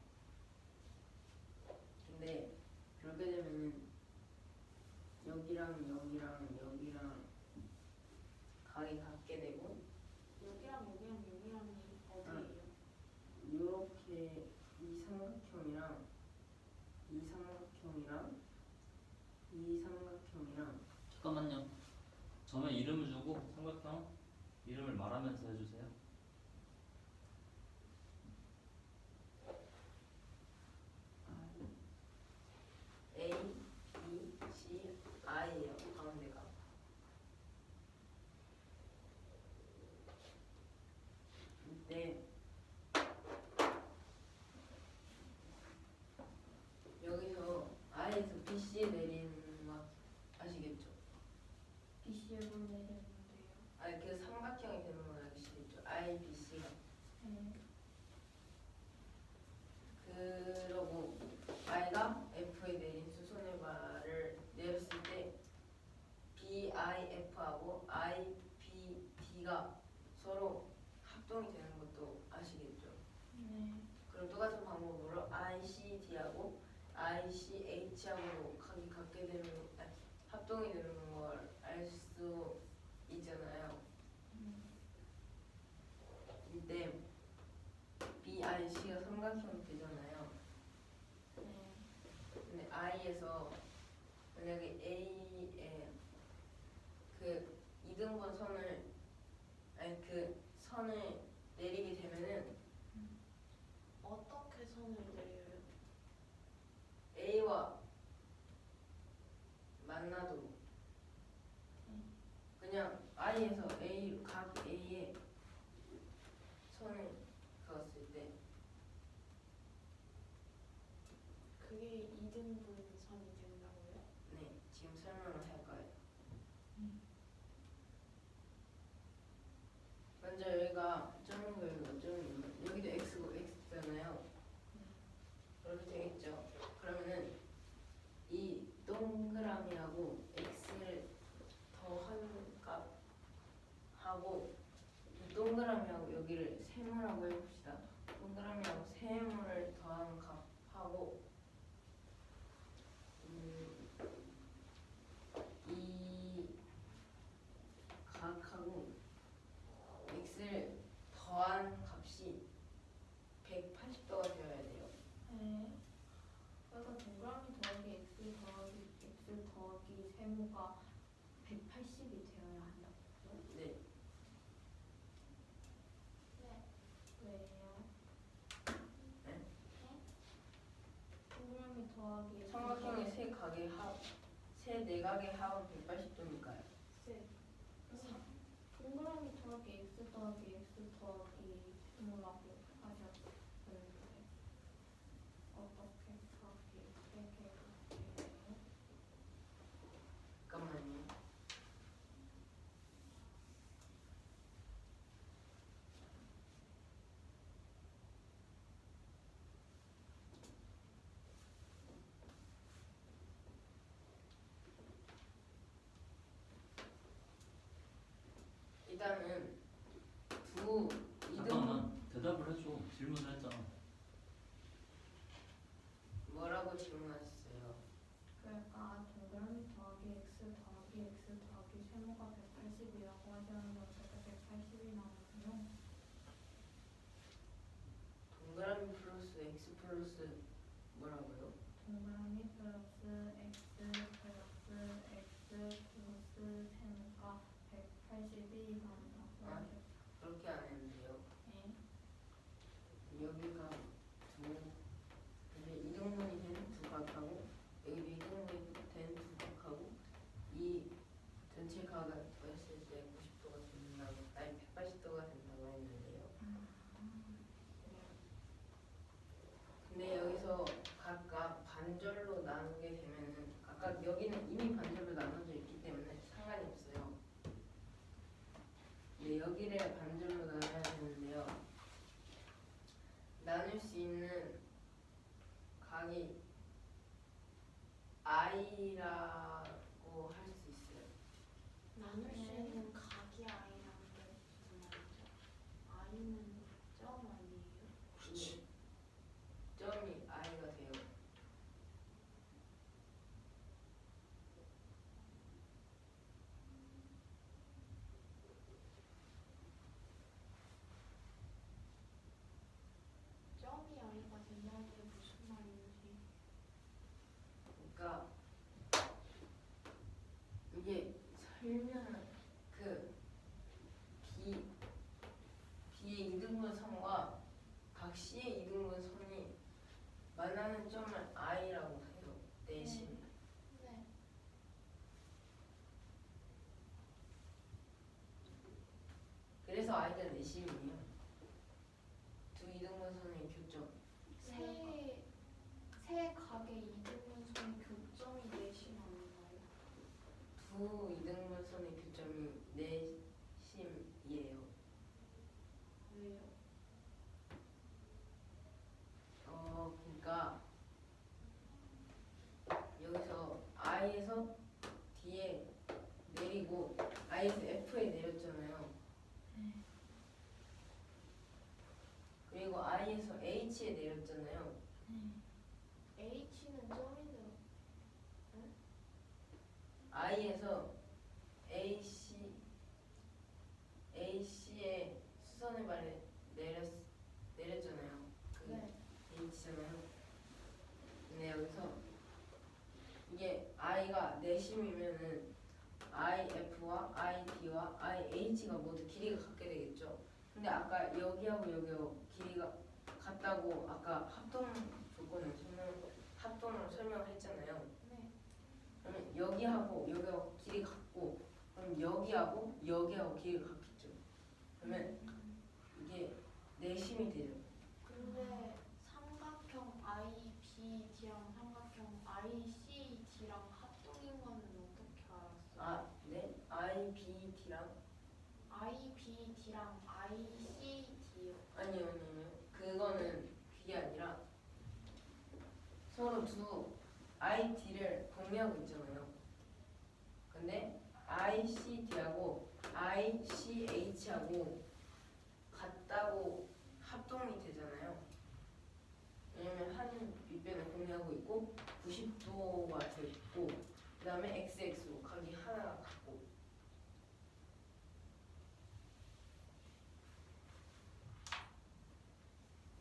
근데 그렇게 되면은 여기랑 여기랑 여기랑 각이 같게 되고 여기랑 여기랑 여기랑이 어디예요? 이렇게 이 삼각형이랑 이 삼각형이랑 이 삼각형이랑 잠깐만요. 점에 이름을 주고 삼각형 이름을 말하면서 해주세요. A, B, C, I예요. 가운데가. 이때 여기서 I에서 BC에 내리는 거 아시겠죠? BC에 뭘 내리는데요? 아니 그 삼각형이 되는 건 아시겠죠? I, BC가. 네. 그러고 I가 F에 내린 수선의 발을 내렸을 때 BIF하고 IBD가 서로 합동이 되는 것도 아시겠죠? 네. 그럼 똑같은 방법으로 ICD하고 ICH하고 각이 같게 되는 합동이 되는 걸 알 수 있잖아요. 이때 BIC가 삼각형이 되잖아요. 네. 근데 I에서 만약에 A에 그 이등분 선을 아니 그 선을 내리게 되면은 어떻게 선을 내려요? A와 만나도록 그냥 I에서 각 A에 선을 그었을 때 그게 2등분 선이 된다고요? 네, 지금 설명을 할 거예요. 먼저 여기가 점이고 여기가 점이고 여기도 x고 x잖아요. 그렇게 되겠죠. 그러면은 이 동그라미하고 x를 더한 값하고 이 동그라미하고 여기를 세모라고 해봅시다. 동그라미하고 세모를 더한 값하고 이 각하고 x를 더한 값이 180도가 되어야 돼요. 네. 그래서 동그라미 더하기 x 더하기 x 더하기 세모가 180이 되어야 한다고요? 네. 네. 왜요? 네? 동그라미 더하기 삼각형의 세 내각의 합은 180도니까요. 세. 동그라미 더하기 x 더하기 x 더하기 세모라고 하셨는데 어떻게 그렇게 세개가 돼요? 잠깐만요. 일단은 두 이등 잠깐만 대답을 해줘. 질문을 했잖아. 뭐라고 질문하셨어요? 그러니까 동그라미 더하기 x 더하기 x 더하기 세모가 180이라고 하셨는데 어떻게 180이 나오나요? 동그라미 플러스 x 플러스 뭐라고요? 동그라미 플러스 x 플러스 x 플러스 세모가 180이 나온다고 아. 하셨죠? 그렇게 안 했는데요. 네. 여기가 이제 이등분이 된 두 각하고 여기도 이등분이 된 두 각하고 이 전체 각을 더했을 때 90도가 된다고 아니 180도가 된다고 했는데요. 근데 여기서 각각 반절로 나누게 되면은 각각 여기는 이미 반절로 나눠져 있기 때문에 상관이 없어요. 근데 여기를 반절로 나눠야 되는데요. 나눌 수 있는 각이 i라고 할 수 있어요. 나눌 수 있는 각이 i라는 게 무슨 말이죠? i는 점 아니에요? 그렇지. 점이 i가 돼요. 점이 i가 된다는 게 무슨 말인지. 그러니까 이게 설명은 그 B의 이등분선과 각 C의 이등분선이 만나는 점을 i라고 해요. 대신 네. 그래서 i가 내심이에요. 두 이등분선의 교점. 세 각의 이등분선의 교점이 내심 아닌가요? 두 이등분선의 교점이 내심이에요. 왜요? 그러니까 여기서 i에서 d에 내리고 i에서 f에 내렸잖아요. 그리고 i에서 h에 내렸잖아요. h는 점인데 i에서 ac에 수선의 발에 내렸잖아요. 그게 네. h잖아요. 근데 여기서 이게 i가 내심이면은 if와 id와 ih가 모두 길이가 같게 되겠죠. 근데 아까 여기하고 여기하고 길이가 같다고 아까 합동으로 설명을 했잖아요. 네. 그러면 여기하고 여기하고 길이 같고 그럼 그럼 여기하고 여기하고 길이가 같겠죠. 그러면 이게 내심이 되죠. 근데 삼각형 IBD랑 삼각형 ICD랑 합동인 거는 어떻게 알았어? 아, 네? IBD랑 IBD랑 ICD요. 아니요. 그거는 그게 아니라 서로 두 ID를 공유하고 있잖아요. 근데 ICD하고 ICH하고 같다고 합동이 되잖아요. 왜냐면 한 윗변을 공유하고 있고 90도가 되고 그 다음에 XX로 각이 하나가 같고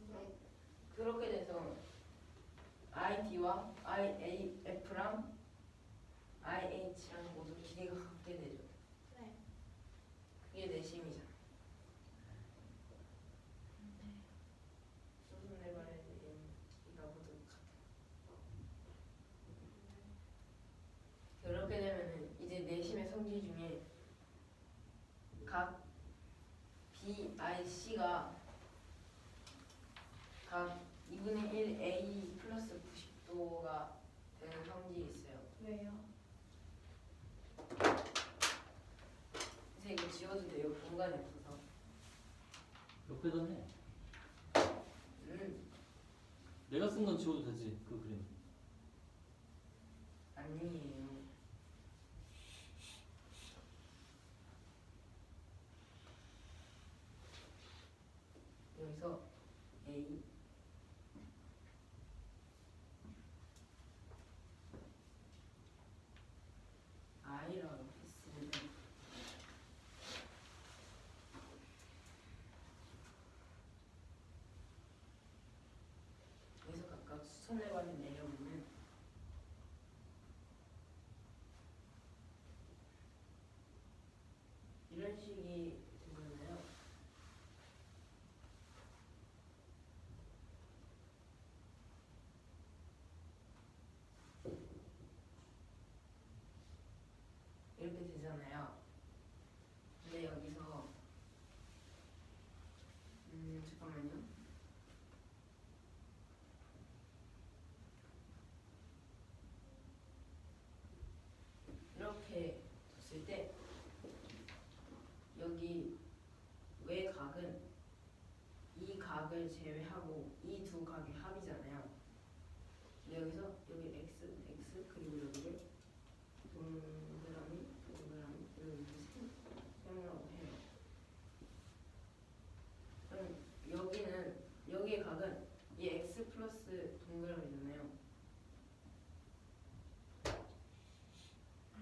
네. 그렇게 돼서 ID와 IAF랑 IH랑 모두 길이가 같게 되죠. 네. 그게 내심이잖아. 수순내발의 길이가 모두 같아. 그렇게 되면은 이제 내심의 성질 중에 각 BIC가 각 2분의 1 A 플러스 90도가 되는 성질이 있어요. 왜요? 그래서 이거 지워도 돼요. 공간이 없어서. 옆에다 해. 음, 내가 쓴 건 지워도 되지 그 그림. 아니에요. 여기서 A I라고 했으면 여기서 각각 수선해발을 내려보면 이런 식이 되잖아요. 이렇게 되잖아요. 근데 여기서 잠깐만요. 이렇게 뒀을 때 여기 외각은 이 각을 제외하고 이 두 각의 합이잖아요. 근데 여기서 여기 x 그리고 여기를 동그라미 이렇게 세모라고 해요. 그럼 여기는 여기의 각은 이 x 플러스 동그라미잖아요.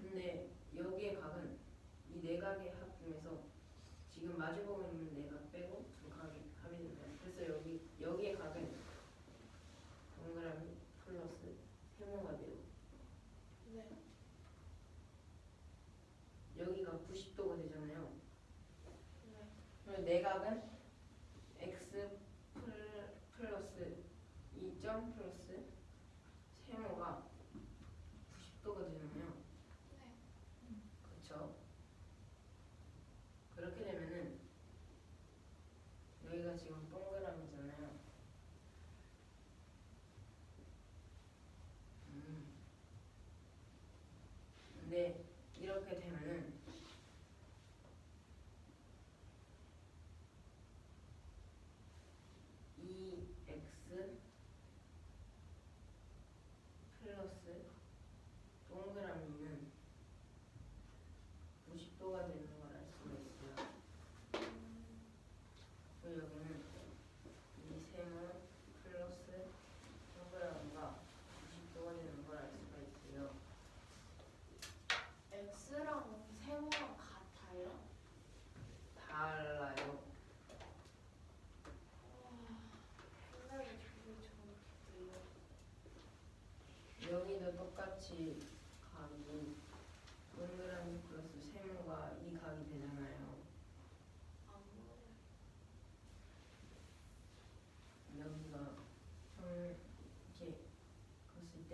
근데 여기의 각은 이 네 각의 합 중에서 지금 마주보고 있는 네 각 빼고 두 각의 합이잖아요. 그래서 여기의 각은 동그라미 플러스 세모가 돼요. 네. 여기가 90도가 되잖아요. 네. 그리고 내각은 x 플러스 2점 플러스 세모가 90도가 되잖아요. 네. 그렇죠? 그렇게 되면은 여기가 지금 동그라미잖아요. 근데 이렇게 되면은 이 x 플러스 동그라미는 90도가 되는 걸 알 수가 있어요. 그리고 여기는 이 세모 플러스 동그라미가 90도가 되는 걸 알 수가 있어요. X랑 세모랑 같아요? 달라요. 생각이 되게 저렇게 여기도 똑같이 각이 동그라미 플러스 세모가 이 각이 되잖아요. 안 보여요. 여기가 이렇게 컸을 때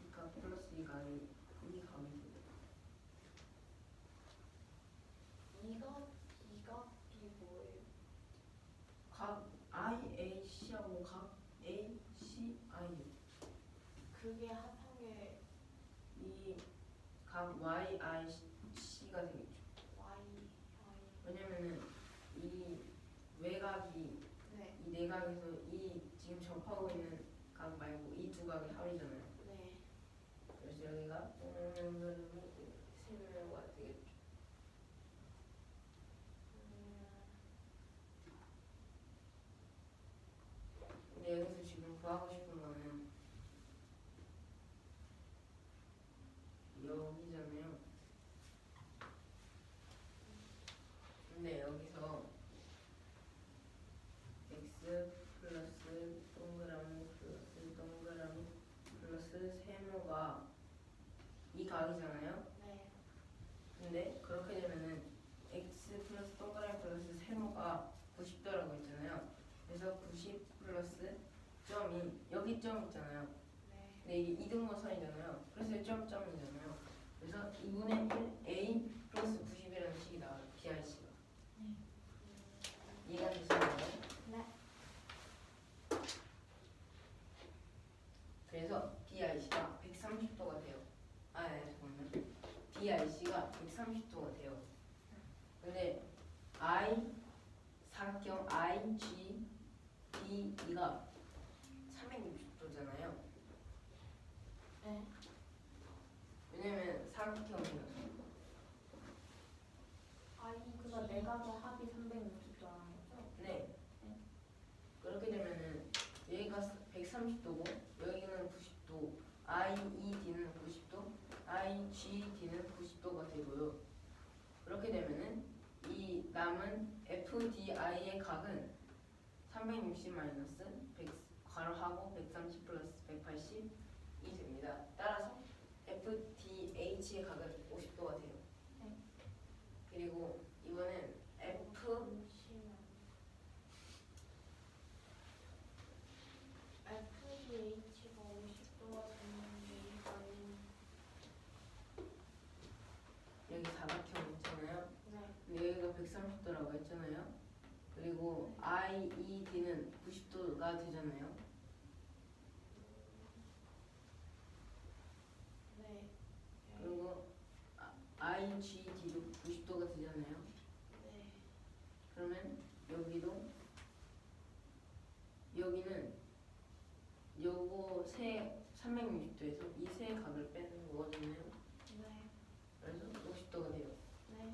이 각 플러스 이 각이 두 개 합한 게 이 각 y, i, c가 되겠죠. y. 왜냐면은 이 외곽이 네. 이 내각에서 이 지금 접하고 있는 각 말고 이 두 각의 합이잖아요. 네. 그래서 여기가 세모가 되겠죠. 근데 여기서 지금 구하고 싶은 거는 여기잖아요. 근데 여기서 x 플러스 동그라미 플러스 동그라미 플러스 세모가 이 각이잖아요. 네. 근데 그렇게 되면은 x 플러스 동그라미 플러스 세모가 90도라고 했잖아요. 그래서 90 플러스 점이 여기 점 있잖아요. 네. 근데 이게 이등분선이잖아요. 그래서 점점이잖아요. 그래서 2분의 1 a 플러스 90이라는 식이 나와요. BRC가. 이해가 되시나요? 네. 그래서 BRC가 130도가 돼요. 잠깐만요. BRC가 130도가 돼요. 근데 사각형 IGBE가 360도잖아요. 네. 왜냐면 사각형이라서. 그거 내각의 합이 360도라는 거죠? 네. 그렇게 되면은 여기가 130도고 여기는 90도, IED는 90도, IGD는 90도가 되고요. 그렇게 되면은 이 남은 FDI의 각은 360 마이너스 100 괄호하고 130 플러스 180이 됩니다. 따라서 FDH의 각은 50도가 돼요. 네. 그리고 이번엔 FDH가 50도가 되는데 이거는 여기 사각형 있잖아요. 네. 근데 여기가 130도라고 했잖아요. 그리고 IED는 90도가 되잖아요. 네. 그리고 IGD도 90도가 되잖아요. 네. 그러면 여기는 요거 360도에서 이 세 각을 빼는 거거든요. 네. 그래서 50도가 돼요. 네.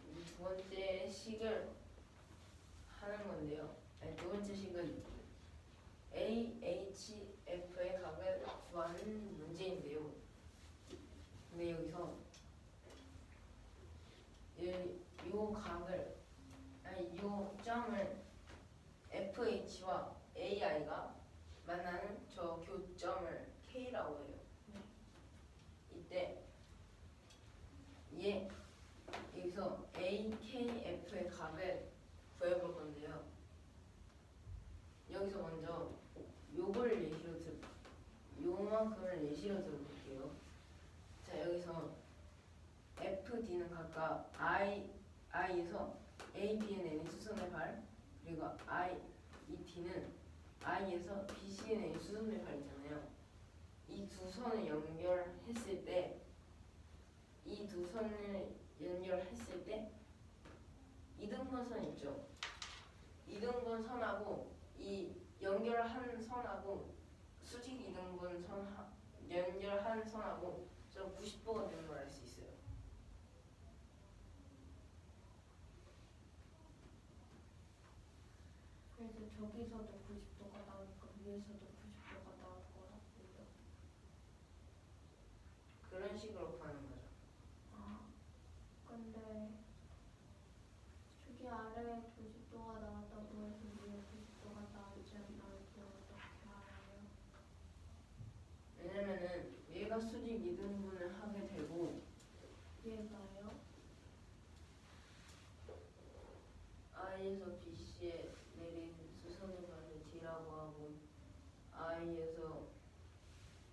이 두 번째 식을 하는 건데요. 두 번째 식은 AHF의 각을 구하는 문제인데요. 근데 여기서 요 점을 FH와 AI가 만나는 저 교점을 K라고 해요. 이때 여기서 AKF의 각을 구해볼 건데요. 여기서 먼저 요만큼을 예시로 들어볼게요. 자, 여기서 FD는 각각 I에서 A, B의 N이 수선의 발, 그리고 ET는 I에서 BC의 N이 수선의 발이잖아요. 이 두 선을 연결했을 때 이등분선 있죠? 이등분선하고 이 연결한 선하고 수직 이등분선 연결한 선하고 저 90도가 되는 걸 알 수 있어요. 그래서 저기서도 90도가 나오니까 위에서도 90도가 나올 거라고요. 그런 식으로 구하는 거죠. 근데 저기 아래에 90도가 나왔다고 해서 위에 90도가 나올지 안 나올지 어떻게 알아요? 왜냐면은 얘가 수직 이등분을 하게 되고 얘가요? I에서 BC에 내린 수선의 발을 D라고 하고 I에서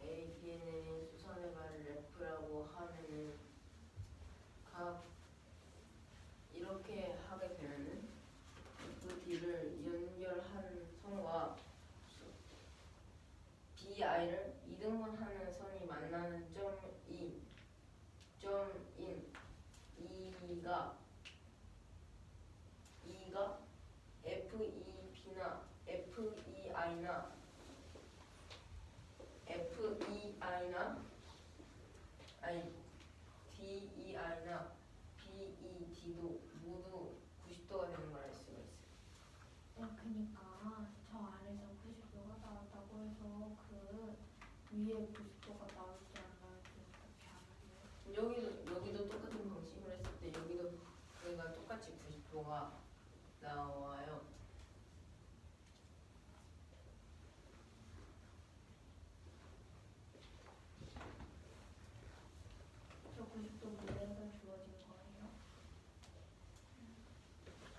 A, B에 내린 수선의 발을 F라고 하면은 각 이렇게 하게 되면은 F, D를 연결한 선과 BI를 이등분하는 선이 만나는 점인 E가 FEB나 FEI나 아니 DEI나 BED도 모두 90도가 되는 걸 알 수가 있어요. 그니까 저 아래서 90도가 나왔다고 해서 그 위에 90도가 나올지 안 나올지 어떻게 알아요? 여기도 똑같은 방식으로 했을 때 여기도 여기가 똑같이 90도가 나와요. 저 90도 문제가 주어진 거예요?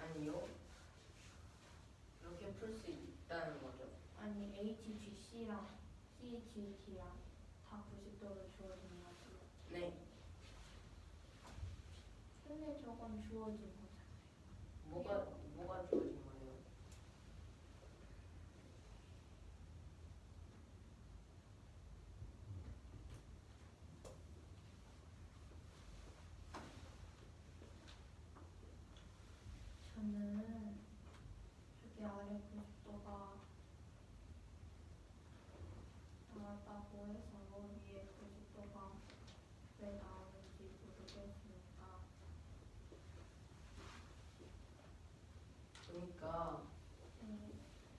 아니요. 이렇게 풀 수 있다는 거죠. 아니 HGC랑 CGT랑 다 90도로 주어진 거죠? 네. 근데 저건 주어진 거잖아요. 뭐가 주어진 거예요? 저는 저기 아래 90도가 나왔다고 해서 위에 90도가 왜 나오는지 모르겠으니까 그러니까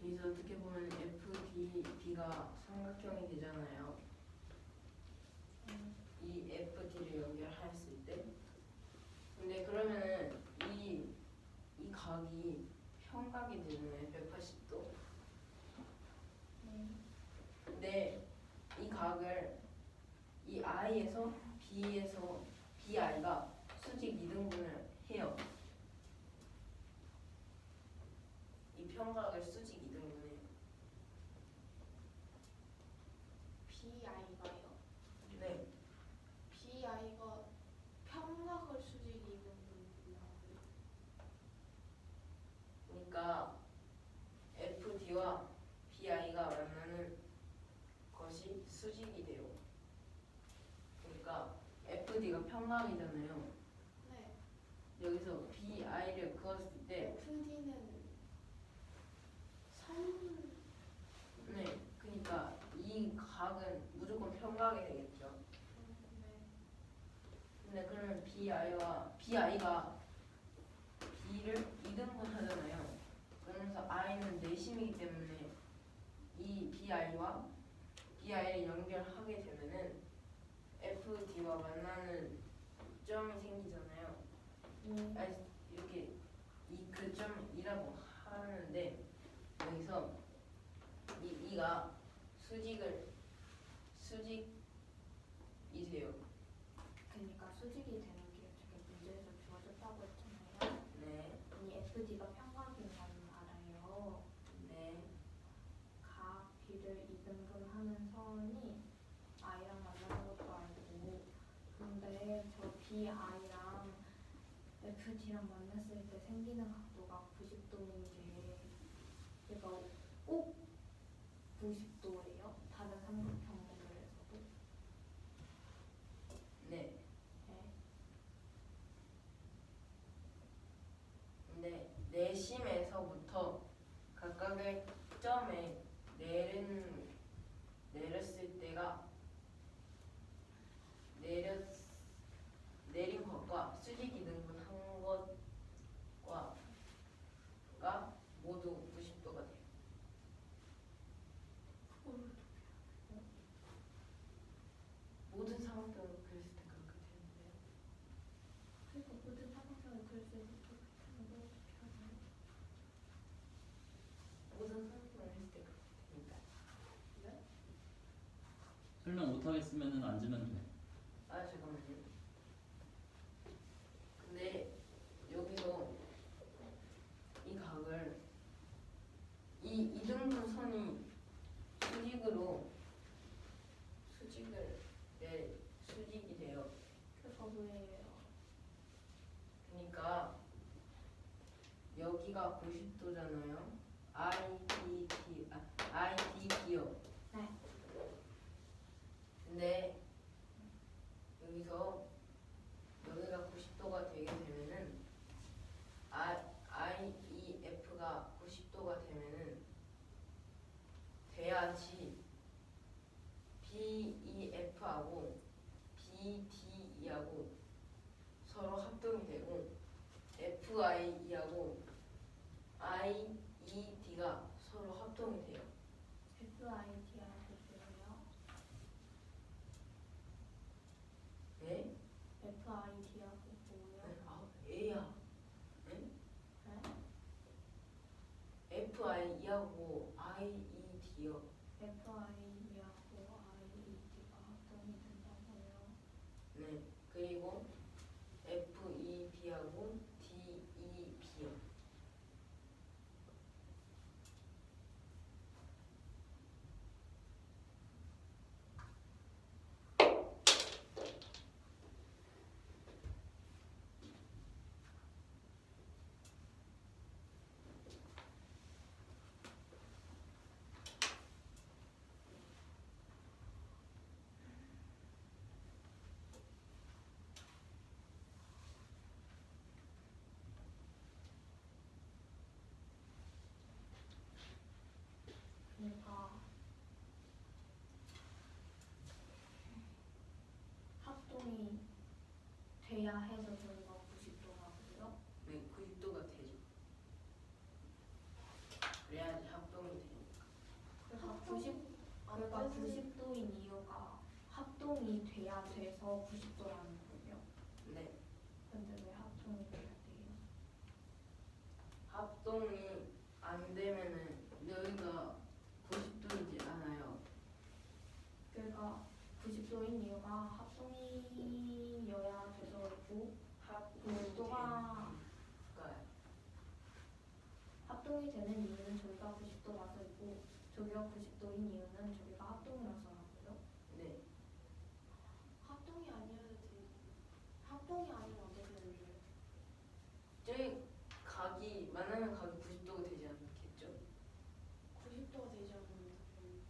여기서 어떻게 보면 FDB가 삼각형이 되잖아요. 이 FD를 연결했을 때. 근데 그러면은 이 각이 평각이 되잖아요. 180도. 근데 이 각을 이 I에서 B에서 BI가 수직 이등분을 해요. 이 평각을 수직 이등분해요. BI가요? 네. BI가 평각을 수직이 있는 분이라고요? 그러니까 FD와 BI가 만나는 것이 수직이 돼요. 그러니까 FD가 평각이잖아요. 네. 여기서 BI를 그었을 때 FD는 선. 네, 그러니까 이 각은 무조건 평각이 되겠죠. 네. 근데 그러면 BI가 B를 이등분 하잖아요. 그러면서 I는 내심이기 때문에 이 BI와 BI를 연결하게 되면은 FD와 만나는 점이 생기잖아요. 아니, 이렇게 그 점이라고 하는데 여기서 이가 수직이 돼요. 그러니까 수직이 되는 게 저게 문제에서 주어졌다고 했잖아요. 네, 이 FD가 평각인 건 알아요. 네, 각 B를 이등분하는 선이 I랑 만나는 것도 알고 근데 저 BI랑 FD랑 만났을 때 생기는 각도가 90도인 게 그러니까 꼭 90도예요? 다른 삼각형 모델에서도? 네. 네. 근데 내심에서부터 각각의 점에 내렸을 때가 내린 것과 수직 이등분 한 것과 모두 90도가 돼요. 모든 상황적으로 그랬을 때 그렇게 되는데요. 그러니까 모든 삼각형을 그릴 수 있는 게 어떻게 하나요? 모든 상황적으로 했을 때 그렇게 되니까. 네? 설명 못하겠으면 앉으면 돼. 아, 잠깐만요. 근데 여기서 이 각을 이 이등분 선이 수직이 돼요. 그거 왜요? 그러니까 여기가 90도잖아요. IDB요. 네. FIE하고 IED가 서로 합동이 돼요. FID하고 뭐예요? 네? FID하고 뭐예요? 아, A야. 네? 네? FIE하고 IED요. FID하고 IED가 합동이 된다고요? 네. 그리고 FEB하고 DEB요. 그러니까 합동이 돼야 해서 저희가 90도라고요? 네, 90도가 되죠. 그래야지 합동이 되니까. 그러니까 90도인 이유가 합동이 돼야 돼서 90도라는 거예요. 네. 근데 왜 합동이 돼야 돼요? 합동이 안 되면은 여기가 90도이지 않아요. 그러니까 90도인 이유가 합동이어야 돼서 있고 합동도가 합동이 되는 이유는 저희가 90도라서 있고 저기가 90도인 이유는 저기가 합동이라서라고요. 네. 합동이 아니어도 돼. 합동이 아니면 어떻게 되는데? 저희 각이 만나는 각이 90도가 되지 않겠죠? 90도가 되지 않으면 어떻게?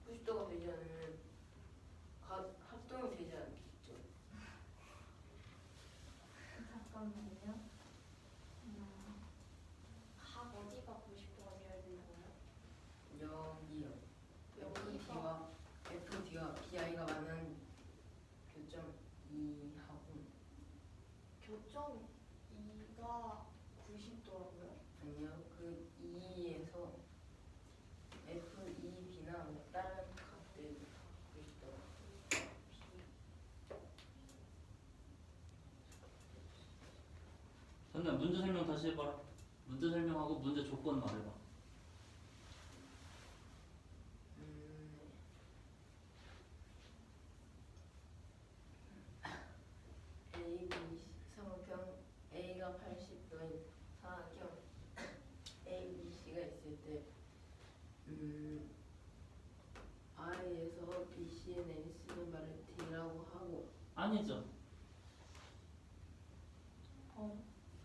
90도가 되지 않으면 각 합동이 되지 않겠죠? 잠깐만요. 각 어디가 90도가 되어야 된다고요? 여기요. 여기가 FD와 BI가 만나는 교점 2하고 교점 2가 90도라고요? 아니요. 그 2에서 FEB나 다른 각들 90도. 선생님 문제 설명 다시 해봐라. 문제 설명하고 문제 조건 말해봐. A, B, 삼각형 A가 80도인 사각형 A, B, C가 있을 때 I에서 B, C에 내리쓰는 말을 D라고 하고 아니죠.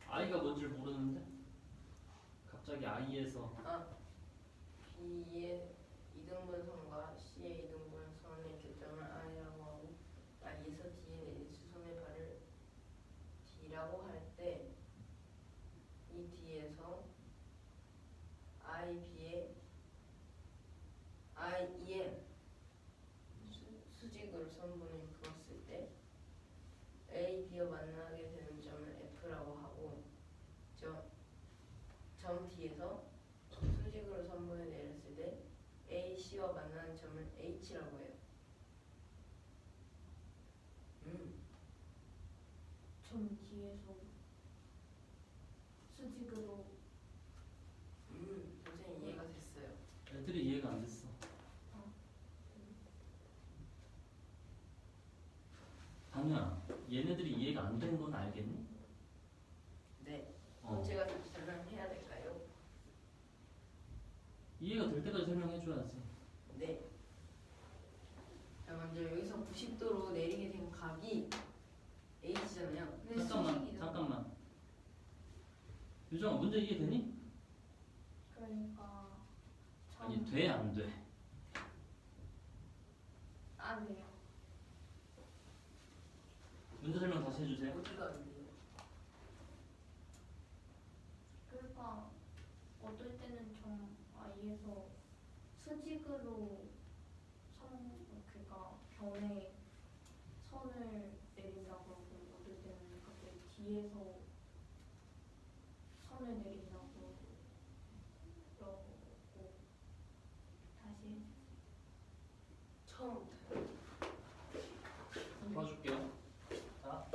I가 뭔지를 모르는데 갑자기 I에서 B의 이등분선과 C의 이등분선의 교점을 I라고 하고 I에서 D에 내린 수선의 발을 D라고 할 때 이 D에서 IB의 IEM 수직으로 선분을 그었을 때 A, B와 만나게 되는 점을 F라고 하고 점 D에서 수직으로 선분을 내렸을 때 A, C와 만나는 점을 H라고 해요. 점 뒤에서 수직으로 선생님 이해가 됐어요. 애들이 이해가 안 됐어. 당연아, 얘네들이 이해가 안 된 건 알겠니? 네. 어. 제가 다시 설명해야 될까요? 이해가 될 때까지 설명해줘야지. 네. 자, 먼저 여기서 90도로 내리게 된 각이 H잖아요. 잠깐만. 유정아, 문제 이해되니? 그러니까 아니, 돼, 안 돼? 안 돼요. 문제 설명 다시 해주세요. 어디가 안 돼요? 그러니까 어떨 때는 점 I에서 수직으로 그러니까 변에 선을 내린다고 하고 어떨 때는 갑자기 뒤에서 수선을 내린다고 그러고 다시 해주세요. 처음부터 도와줄게요. 자,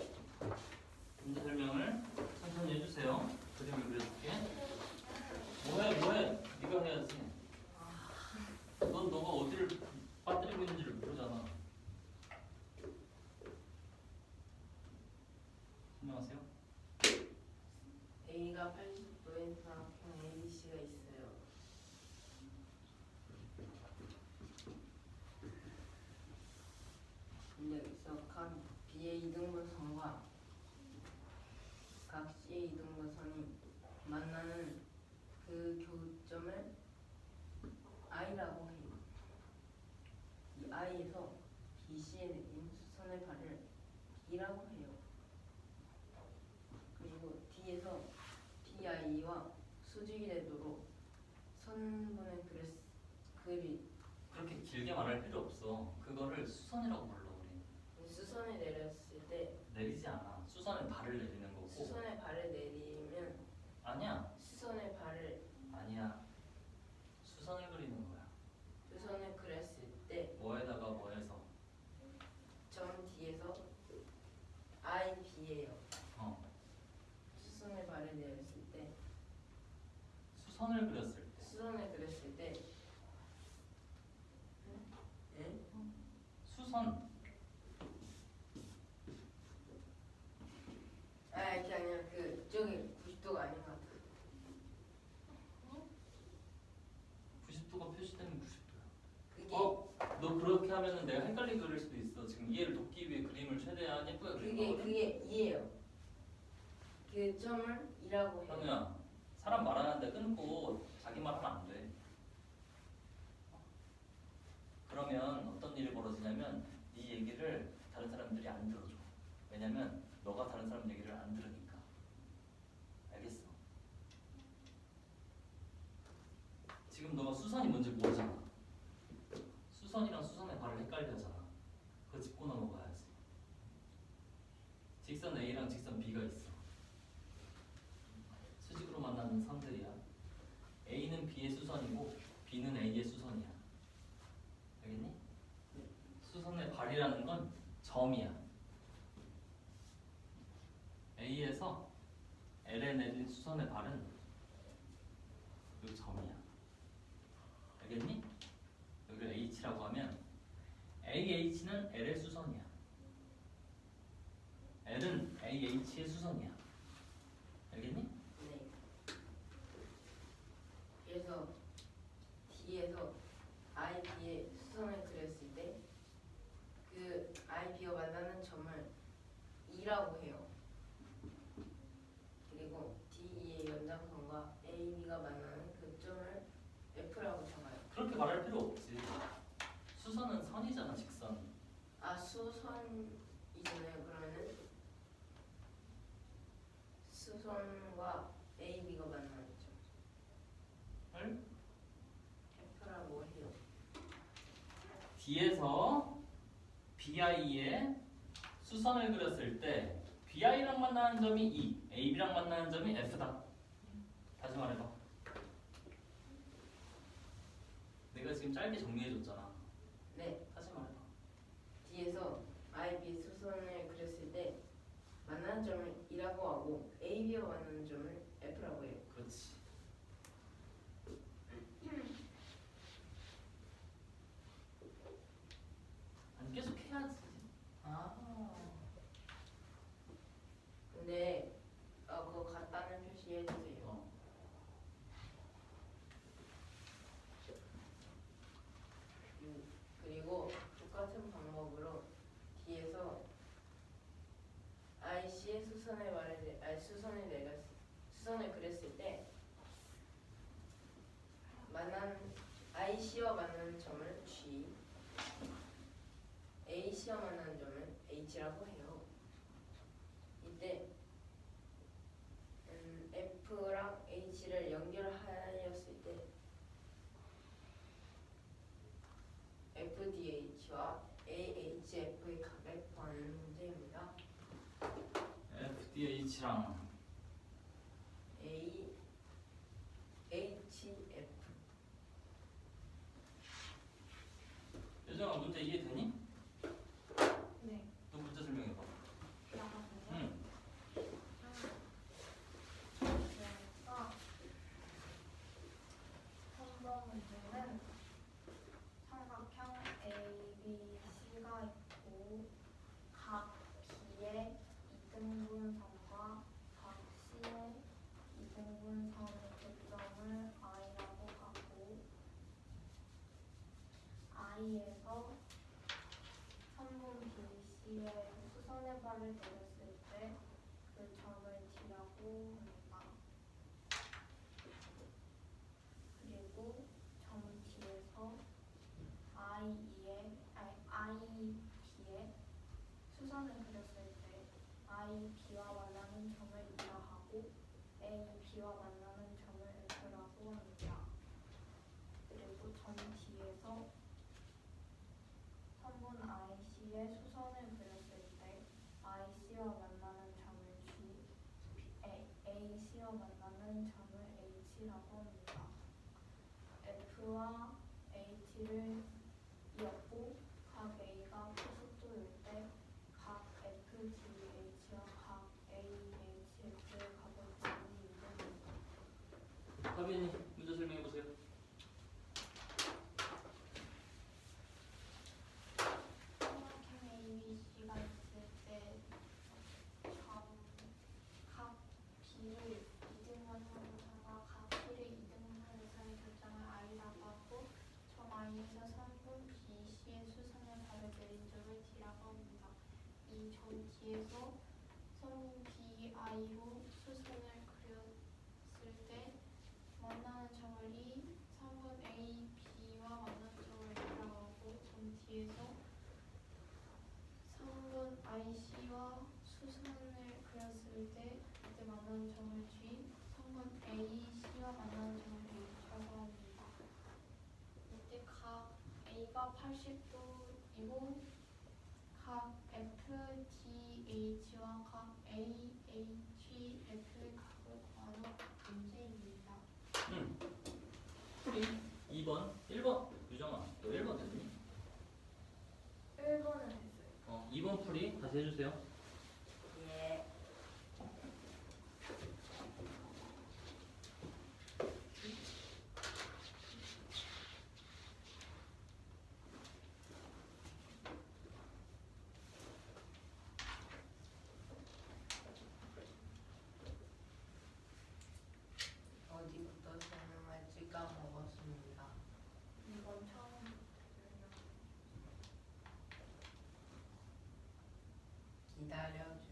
문제 설명을 천천히 해주세요. 그림을 그려줄게. 뭐해? 네가 해야지. 넌 너가 어디를 빠뜨리고 있는지를 모르잖아. 설명하세요. A가 80도인 삼각형 ABC가 있어요. 근데 여기서 각 B의 이등분선과 각 C의 이등분선이 만나는 그 교점을 I라고 해요. 이 I에서 BC에 내린 수선의 발을 B라고 해요. 그리고 D에서 BI와 수직이 되도록 선분의 그리 그렇게 길게 말할 필요 없어. 그거를 수선이라고 불러 우리. 수선을 내렸을 때 내리지 않아. 수선에 발을 내리는 거고. 수선의 발을 내리면 아니야. 수선의 발을 아니야. 수선을 그리는 거야. 수선을 그렸을 때 뭐에다가 뭐해서. 점 D에서 IB예요. 수선의 발을 내렸을 때 수선을 그렸을 때. 수선을 그렸을 때 예? 수선. 이게 아니라 그 저기 90도가 아닌 것 같아. 90도가 표시되는 90도야. 그게 너 그렇게 하면은 내가 헷갈리게 그릴 수도 있어. 지금 이해를 돕기 위해 그림을 최대한 예쁘게 그린 거거든. 그게 2예요. 그 점을 2라고 해요. 현우야, 사람 말하는데 끊고 자기 말하면 안 돼. 그러면 어떤 일이 벌어지냐면 네 얘기를 다른 사람들이 안 들어줘. 왜냐면 너가 다른 사람 얘기를 안 들으니까. 알겠어? 지금 너가 수선이 뭔지 모르잖아. 수선이랑 수선의 발을 헷갈려잖아. 그거 짚고 넘어가야지. 직선 A랑 직선 B가 있어. 수직으로 만나는 선들이야. A는 B의 수선이고 B는 A의 수선이야. 알겠니? 수선의 발이라는 건 점이야. A에서 L에 내린 수선의 발은 이 점이야. 알겠니? 여기를 H라고 하면 AH는 L의 수선이야. L은 AH의 수선이야. 알겠니? 네. 그래서 D에서 IB의 수선을 그렸을 때 그 IB와 만나는 점을 2라고 해요. 그리고 DE의 연장선과 AB가 만나는 그 점을 F라고 적어요. 그렇게 말할 필요 없지. 수선은 선이잖아, 직선. 수선이잖아요. 그러면은 수선과 AB가 만나는 점 을 F라고 해요. D에서 BI에 수선을 그렸을 때 BI랑 만나는 점이 E, AB랑 만나는 점이 F다. 다시 말해봐. 내가 지금 짧게 정리해줬잖아. 네. 다시 말해봐. D에서 IB 수선을 그렸을 때 만나는 점을 2라고 하고 AB와 만나는 점을 F라고 해요. 그렇지. 아니 계속 해야지. 근데 그거 같다는 표시 해주세요. 그리고 똑같은 방법으로 D에서 IC의 수선을 그렸을 때 IC와 만나는 점을 G, AC와 만나는 점을 H라고 해요. 이때 F랑 H를 연결하였을 때 FDH와 AHF의 값을 구하는 문제입니다. FDH랑 A 문제 이해되니? 네. 너 문제 설명해봐. 나가세요. 응. 그러니까 3번 문제는 삼각형 ABC가 있고 각 B의 이등분선과 각 C의 이등분선의 교점을 I라고 하고 I에서 선분 BC의 수선의 발을 내렸을 때 그 점을 D라고 합니다. 그리고 점 D에서 IB에 수선을 그렸을 때 IB와 만나는 점을 E라 하고 AB와 만나는 점을 F라고 합니다. 그리고 점 D에서 선분 IC의 수선을 그렸을 때 IC와 만나는 점을 G, AC와 만나는 점을 H라고 합니다. F와 H를 이었고 각 A가 90도일 때 각 FGH와 각 AHF의 값을 구하는 문제입니다. 가빈이 문제 설명해보세요. 삼각형 ABC가 있을 때 각 B를 이등분선과 각 C를 이등분선에서의 교점을 I라고 하고 점 I에서 선분 BC의 수선의 발을 내린 점을 D라고 합니다. 이 점 D에서 선분 BI로 수선을 그렸을 때 만나는 점을 E, 선분 AB와 만나는 점을 A라고 하고 점 D에서 선분 IC와 수선을 그렸을 때 그때 만나는 점을 G, 선분 AC와 만나는 점을 H라고 합니다. 이때 각 A가 80도이고 각 FDH와 각 AHF의 값을 구하는 문제입니다. 응. 풀이 2번, 1번. 유정아, 너 1번 됐니? 1번은 했어요. 2번 풀이 다시 해주세요. 예. 어디부터 설명할지 까먹었습니다. 이번 처음 기다려주세요.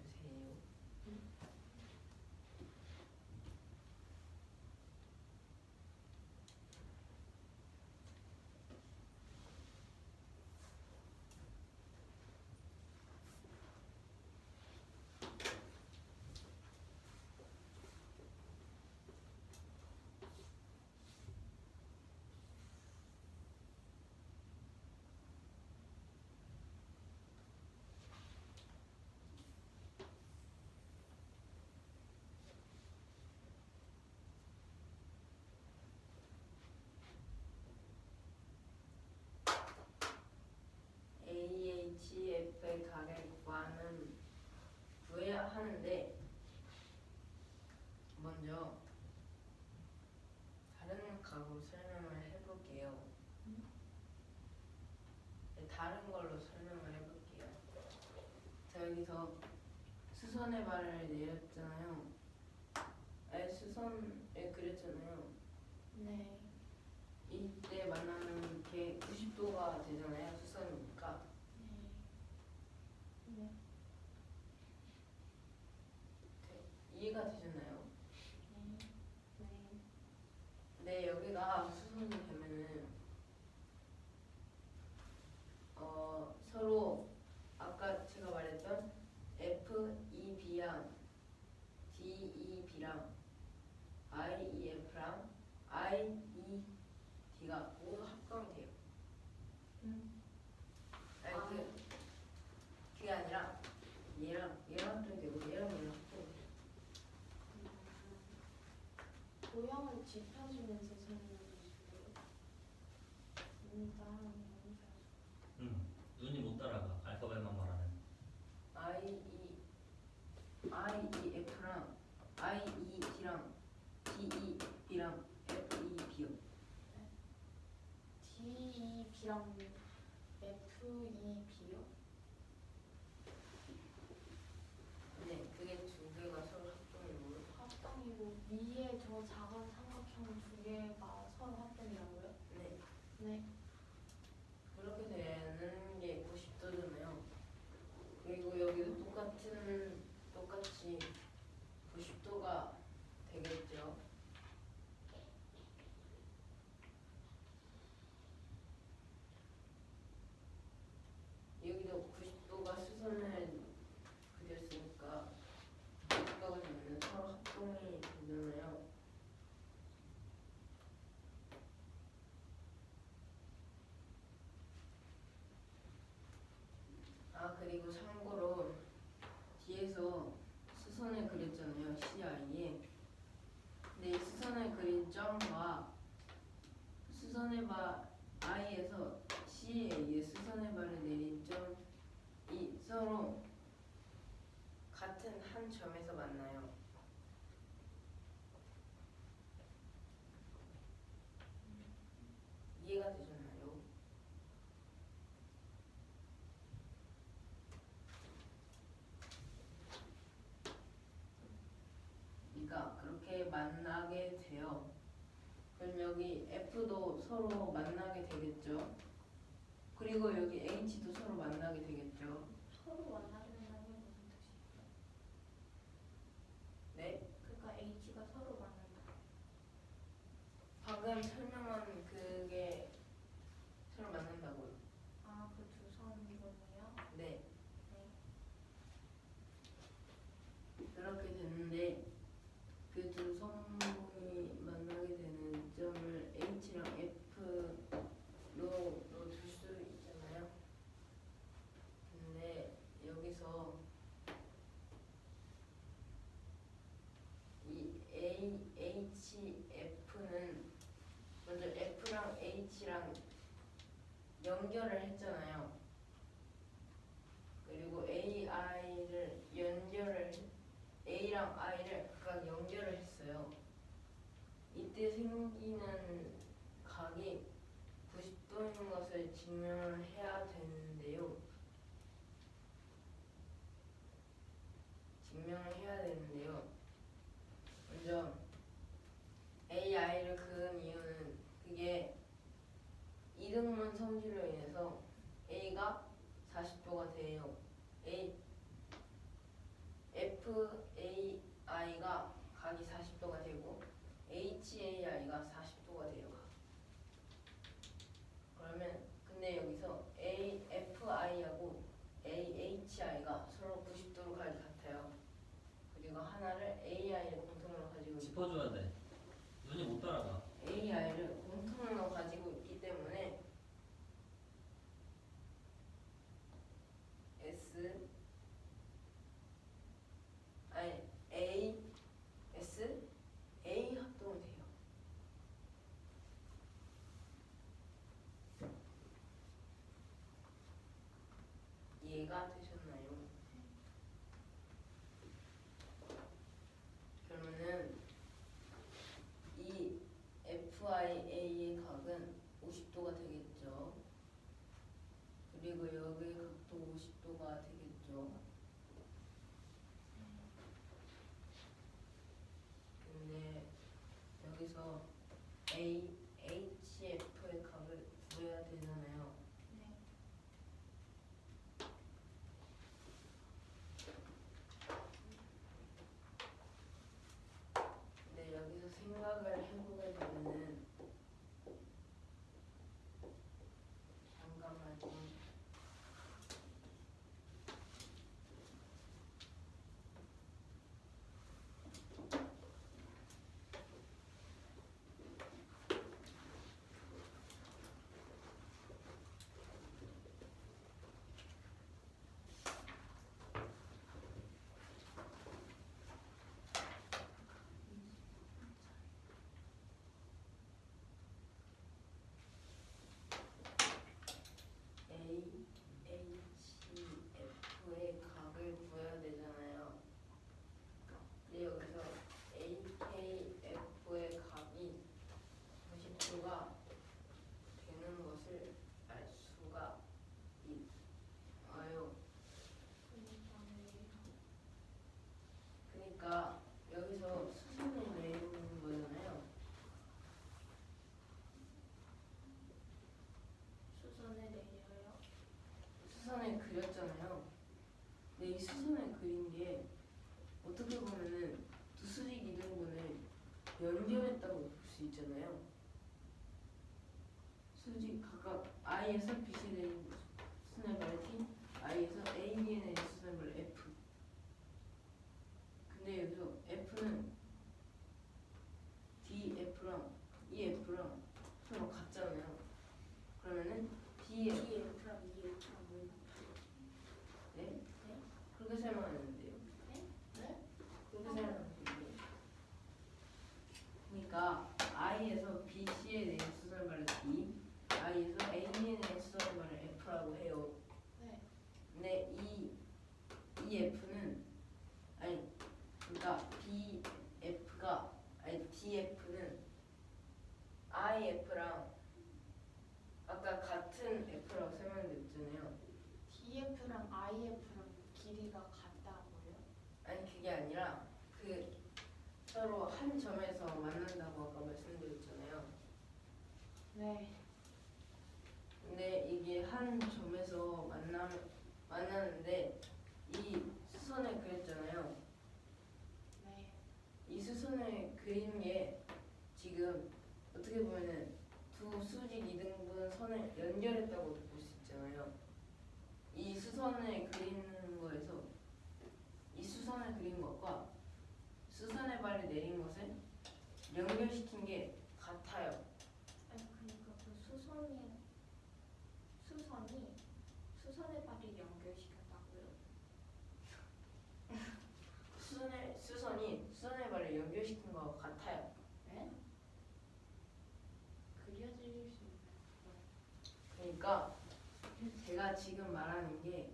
AHF의 각을 구해야 하는데 먼저 다른 각으로 설명을 해볼게요. 네, 다른 걸로 설명을 해볼게요. 자, 여기서 수선의 발을 내렸잖아요. 아니, 수선을 그렸잖아요. 네. 이때 만나는 게 90도가 되잖아요. 수선이니까. 네. 이해가 되셨나요? 네. 네, 여기가 수선이 되면은 서로 아까 제가 말했던 FEB랑 DEB랑 IEF랑 IED가 모두 합성이 돼요. 아니 그게 아니라 얘랑 합성이 되고 얘랑 합성이 돼요. 모형을 짚어주면서 설명해 주실래요? 입니다. 눈이 못 따라가. 알파벳만 말하는. IEF랑 IED랑 DEB랑 FEB요. DEB랑 FEB요? 네, 그게 두 개가 서로 합동이고요. 합동이고 위에 저 작은 삼각형 두 개가 서로 합동이라고요? 네, 네. 그렇게 되는 게 90도잖아요. 그리고 여기도 똑같이 90도가 되겠죠. 여기도 90도가 수선을 그렸으니까 90도가 되면 서로 합동이 되잖아요. 아, 그리고 참고로 뒤에서 수선을 그렸잖아요. CI에. 근데 이 수선을 그린 점과 수선의 바 I에서 C에 의해 수선의 발을 내린 점이 서로 같은 한 점에서 만나요. 이해가 되셨나요? 그러니까 그렇게 만나게 돼요. 그럼 여기 F도 서로 만나게 되겠죠. 그리고 여기 H도 서로 만나게 되겠죠. 서로 만나게 된다는 게 무슨 뜻이에요? 네? 그러니까 H가 서로 만난다. 방금 설명한 그게 서로 만난다고요. 아, 그 두 선이군요. 네. 네. 그렇게 됐는데 그 두 성분이 만나게 되는 점을 H랑 F로 둘 수 있잖아요. 근데 여기서 이 HF는 먼저 F랑 H랑 연결을 했잖아요. 그리고 A랑 I를 각각 연결을 했어요. 이때 생기는 각이 90도인 것을 증명을 해야 되는데요. 먼저 AI를 그은 이유는 그게 이등분 성질로 인해서 A가 40도가 돼요. FAI가 각이 40도가 되고 HAI가 40도가 돼요. 그러면 근데 여기서 FI하고 AHI가 서로 90도로 각이 같아요. 그리고 하나를 AI를 공통으로 가지고 짚어줘야 돼. 눈이 못 따라가. AI를 공통으로 가지고 있기 때문에 A 합동이 돼요. 이해가 되셨나요? 그러면은 이 FIA의 각은 50도가 되겠죠. 그리고 여기의 각도 50도가 되겠죠. 근데 여기서 HF의 각을 구해야 되잖아요. 네. 근데 여기서 생각을 해보게 되면은 잠깐만요. 수선을 그렸잖아요. 근데 이 수선을 그린 게 어떻게 보면은 두 수직 이등분을 연결했다고 볼 수 있잖아요. 수직 각각 I에서 BC에 내린 수선의 발을 T, I에서 AB에 내린 수선의 발을 F. 근데 여기서 F는 DF랑 EF랑 서로 같잖아요. 그러면은 DF DF랑 EF랑 뭐 네? 그렇게 설명하는데요. 네? 그렇게 설명하는데. 그러니까 I에서 BC에 내린 수선의 발을 D, I에서 AB에 내린 수선의 발을 F라고 해요. 네. 근데 이 F는 아니 그러니까 DF는 IF랑 아까 같은 F라고 설명드렸잖아요. DF랑 IF랑 길이가 같다고요? 아니 그게 아니라 그 서로 한 점에서 만난다고 아까 말씀드렸잖아요. 네. 근데 이게 한 점에서 만나는데 이 수선을 그렸잖아요. 네. 이 수선을 그린 게 지금 어떻게 보면은 두 수직 이등분 선을 연결했다고 볼 수 있잖아요. 이 수선을 그리는 거에서 이 수선을 그린 것과 수선의 발을 내린 것을 연결시킨 게 같아요. 아니 그러니까 그 수선의 발이 연결시켰다고요? 수선의 발을 연결시킨 것 같아요. 네? 그려질 수 있는 그러니까 제가 지금 말하는 게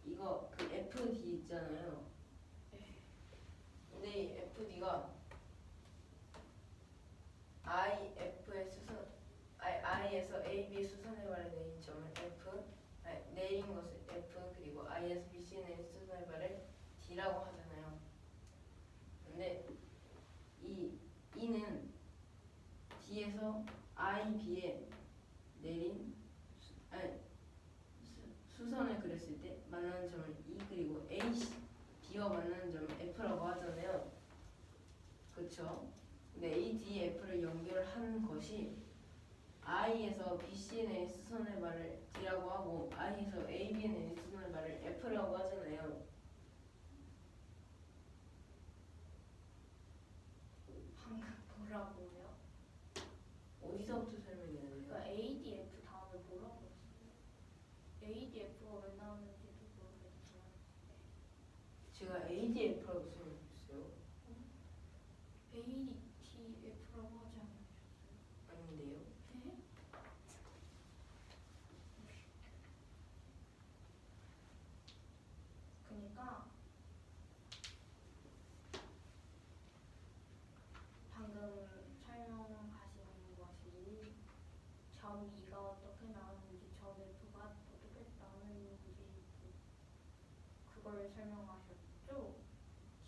이거 그 FD 있잖아요. 근데 이 FD가 I에서 AB의 수선의 발을 내린 점을 F, 내린 것을 F, 그리고 I에서 BC에 내린 수선의 발을 D라고 하잖아요. 근데 이는 D에서 IB에 내린 수선을 그렸을 때 만나는 점을 E, 그리고 D와 만나는 점을 F라고 하잖아요. 그렇죠? 근데 ADF를 연결한 것이 I에서 BC에 내린 수선의 발을 D라고 하고 I에서 AB에 내린 수선의 발을 F라고 하잖아요. 방금 뭐라고요? 어디서부터 설명해야 그러니까 돼요? ADF 다음에 뭐라고 했어요? ADF가 왜 나오는지도 모르겠지만 제가 ADF라고 설명했어요. ADF라고 하지 않으셨어요? 아닌데요? 네? 그러니까 방금 설명하신 것이 점 2가 어떻게 나오는지 점 F가 어떻게 나오는지 그걸 설명하셨죠?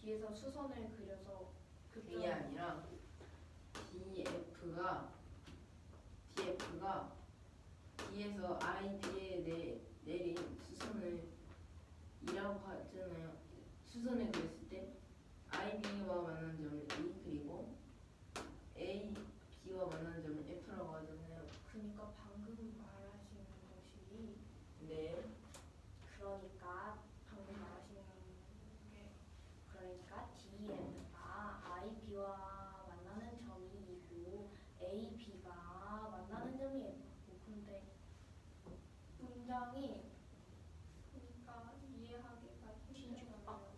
뒤에서 수선을 그려서 그게 아니라 DF가 D에서 IB에 내린 수선을 이라고 하잖아요. 수선을 그렸을 때 IB와 만나는 점을 E, 그리고 AB와 만나는 점을 F라고 하잖아요. 그러니까 방금 말하시는 것이 네. 그러니까 방금 말하시는 게 그러니까 DF가 IB와 만나는 점이 E고 AB가 만나는 점이 F고 근데 문장이 그러니까 이해하기가 힘들어요.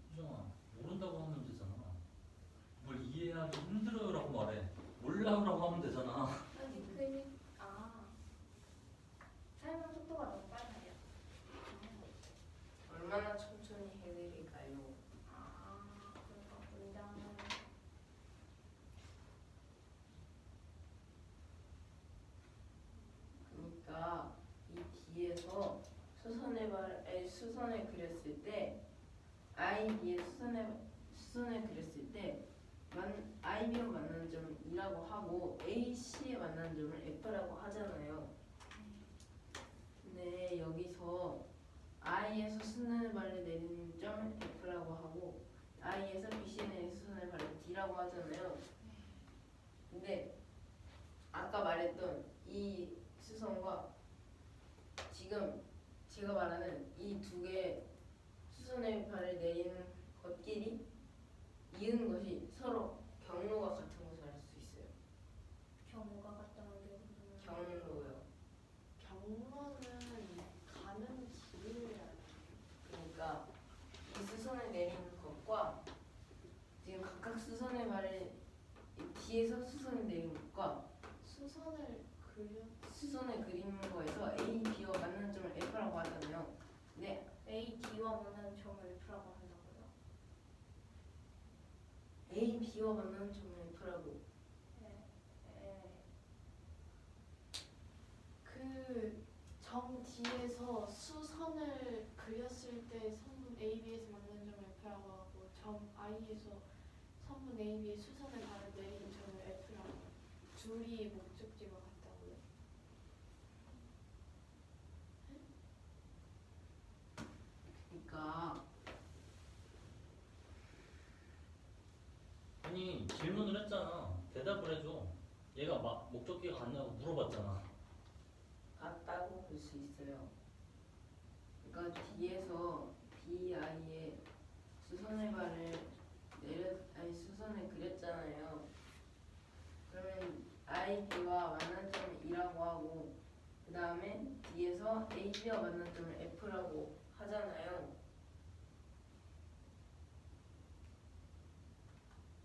수정아, 모른다고 하면 되잖아. 뭘 이해하기 힘들어요라고 말해. 몰라요라고 하면 되잖아. 아니 설명 속도가 너무 빨라요. 얼마나 천천히 해드릴까요? 그러니까 문장은 그러니까 이 뒤에서 수선을 그렸을 때 IB의 수선을 그렸을 때 I, B와 만나는 점을 E라고 하고 A, C에 만나는 점을 F라고 하잖아요. 근데 여기서 I에서 수선의 발을 내리는 점을 F라고 하고 I에서 BC에 내리는 수선의 발을 D라고 하잖아요. 근데 아까 말했던 이 수선과 지금 제가 말하는 이 두 개의 수선의 발을 내리는 것끼리 이은 것이 서로 경로가 같은 것을 알 수 있어요. 경우가 같다는 게 무슨 경로요. 경로는 가는 길을 그러니까 이 수선을 내리는 것과 지금 각각 수선의 발을 뒤에서 수선을 내리는 것과 수선을 수선을 그리는 거에서 A, B와 만나는 점을 F라고 하잖아요. 근데 A, D와 만나는 점을 F라고 한다고요? A, B와 만나는 점을 F라고. 그 점 뒤에서 수선을 그렸을 때 선분 AB에서 만나는 점을 F라고 하고 점 I에서 선분 AB의 수선을 바로 내리는 점을 F라고 해요. 둘이 목적지가 같다고요? 그러니까 아니 질문을 했잖아. 대답을 해줘. 얘가 막 목적지가 같냐고 물어봤잖아. 같다고 볼 수 있어요. 그러니까 뒤에서 B, I의 수선의 발을 수선을 그렸잖아요. 그러면 I, B와 만난 점을 E라고 하고 그 다음에 뒤에서 A, B와 만난 점을 F라고 하잖아요.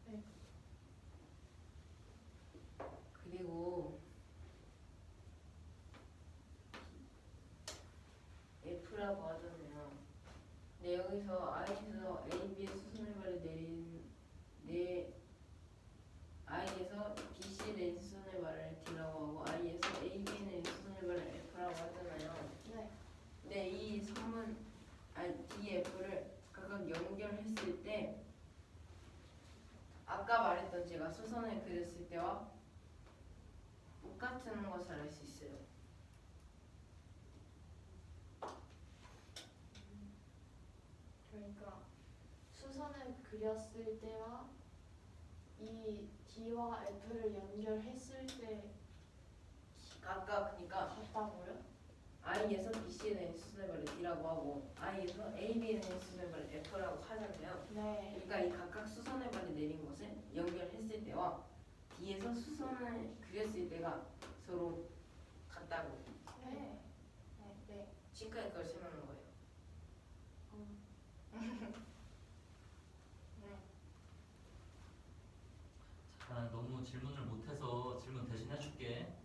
네. 그리고 F라고 하잖아요. 근데 여기서 I에서 A, B의 수선의 발을 내린 I에서 BC에 내린 수선의 발을 D라고 하고 I에서 A, B에 내린 수선의 발을 F라고 하잖아요. 네. 근데 이 선문 D, F를 각각 연결했을 때 아까 말했던 제가 수선을 그렸을 때와 똑같은 것을 알 수 있어요. 그러니까 수선을 그렸을 때와 이 D와 F를 연결했을 때 아까 그러니까 같다고요? I에서 BC에 내린 수선의 발을 D라고 하고 I에서 AB에 내린 수선의 발을 F라고 하잖아요. 네. 그러니까 이 각각 수선의 발을 내린 것을 연결했을 때와 D에서 수선을 그렸을 때가 서로 같다고. 네. 네. 네. 지금까지 그걸 설명한 거예요. 자, 너무 질문을 못해서 질문 대신 해줄게.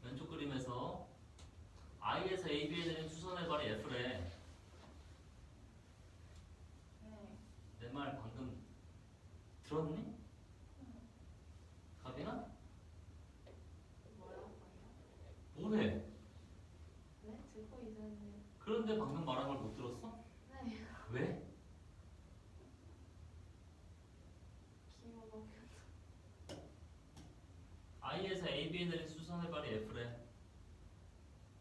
왼쪽 그림에서 I에서 AB에 내린 수선의 발이 F래. 네. 내 말 방금 들었니? 가빈아? 뭐라고요? 뭐래? 네? 듣고 있었는데. 그런데 방금 말한 걸 못 들었어? 네. 왜? 기억 막혀서. I에서 AB에 내린 수선의 발이 F래.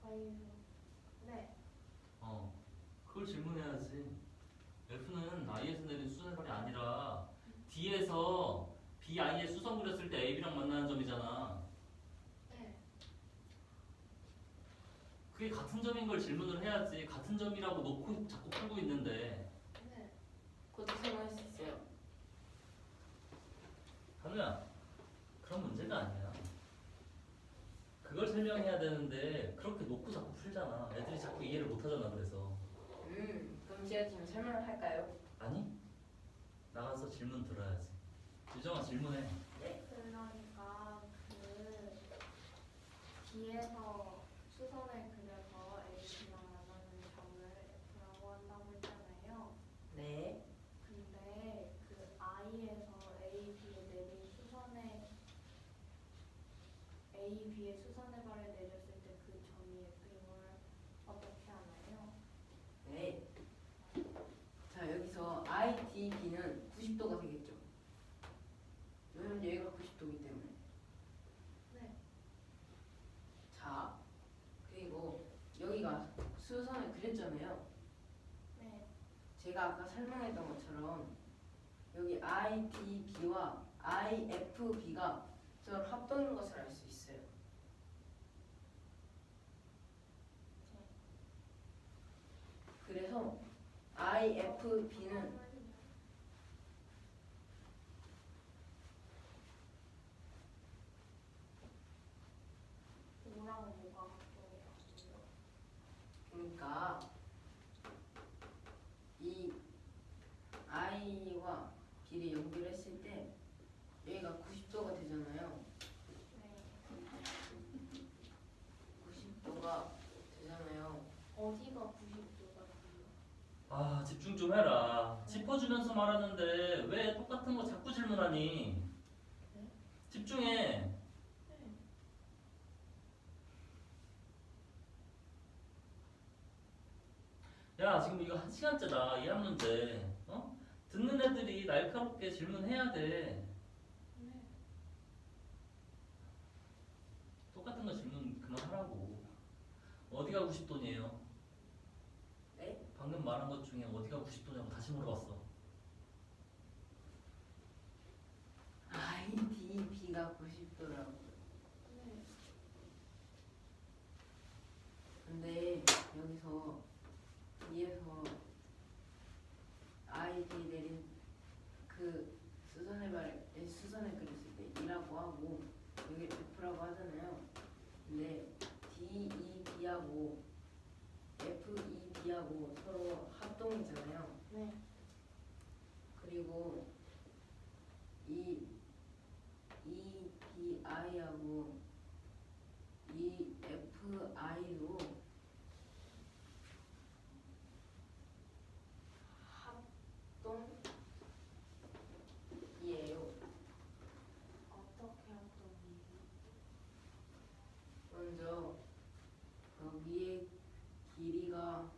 아이고. 네. 그걸 질문해야지. F는 I에서 내린 수선의 발이 아니라 D에서 BI에 수선 그렸을 때 AB랑 만나는 점이잖아. 네. 그게 같은 점인 걸 질문을 해야지. 같은 점이라고 놓고 자꾸 풀고 있는데. 네. 곧 설명할 수 있어요. 한우야, 그런 문제가 아니야. 그걸 설명해야 되는데 그렇게 놓고 자꾸 풀잖아. 애들이 자꾸 이해를 못하잖아. 그래서 그럼 제가 지금 설명을 할까요? 아니, 나가서 질문 들어야지. 유정아 질문해. 그러니까 그 뒤에서 수선을 그려서 A랑 만나는 점을 F라고 한다고 했잖아요. 네. 근데 그 I에서 AB에 내린 수선의 AB의 수선의 발을 내렸을 때 그 점이 F인 걸 어떻게 하나요? 네. 자 여기서 I, D, B는 90도가 되겠죠. 왜냐면 얘가 90도이기 때문에. 네. 자, 그리고 여기가 수선을 그렸잖아요. 네. 제가 아까 설명했던 것처럼 여기 IDB와 IFB가 서로 합동인 것을 알 수 있어요. 그래서 IFB는 뭐랑 뭐가 합동이에요? 그러니까 이 I와 B를 연결했을 때 여기가 90도가 되잖아요. 네. 90도가 되잖아요. 어디가 90도가 돼요? 아, 집중 좀 해라. 짚어주면서 말하는데 왜 똑같은 거 자꾸 질문하니? 네? 집중해. 네. 야, 지금 이거 1시간째다. 이 한 문제. 어? 듣는 애들이 날카롭게 질문해야 돼. 네. 똑같은 거 질문 그만하라고. 어디가 90도니에요? 네? 방금 말한 것 중에 어디가 90도냐고 다시 물어봤어. IDB가 90도라고. 네. 근데 여기서 위에서 ID 내린 그 수선을 그렸을 때 E라고 하고 여기 F라고 하잖아요. 근데 DEB하고 FEB하고 서로 합동이잖아요. 네. 그리고 이 EBI하고 EFI도 합동이에요. 어떻게 합동이에요? 먼저 여기에 길이가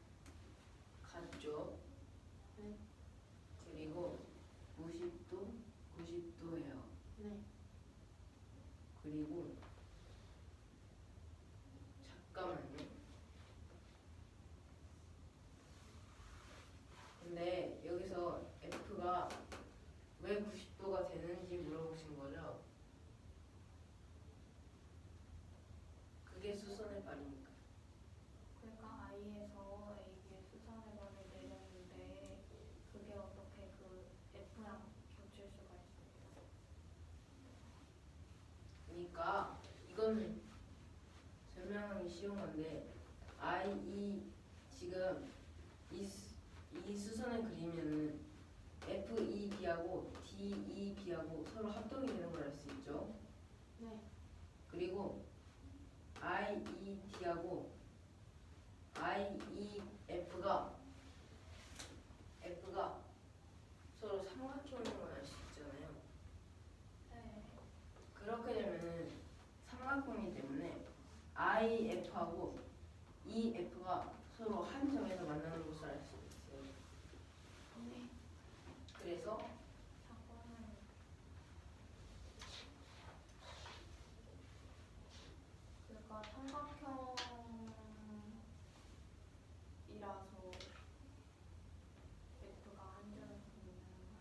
같죠. 네. 그리고 90도, 90도예요. 네. 그리고 잠깐만요. 근데 여기서 F가 왜 90도가 되는지 물어보신 거죠? 그게 수선의 발이니까. 그러니까 I에서 A에 수선의 발을 내렸는데 그게 어떻게 그 F랑 겹칠 수가 있어요? 그러니까 이거는 설명하기 쉬운 건데 지금 이 수선을 그리면은 FEB하고 DEB하고 서로 합동이 되는 걸 알 수 있죠. 네. 그리고 IED하고 IEF가 서로 삼각형인 걸 알 수 있잖아요. 네. 그렇게 되면은 삼각형이기 때문에 IF하고 EF가 서로 한 점에서 만나는 것을 알 수 있어요. 네. 그래서 사건은 그러니까 삼각형이라서 F가 한 점에서 만나는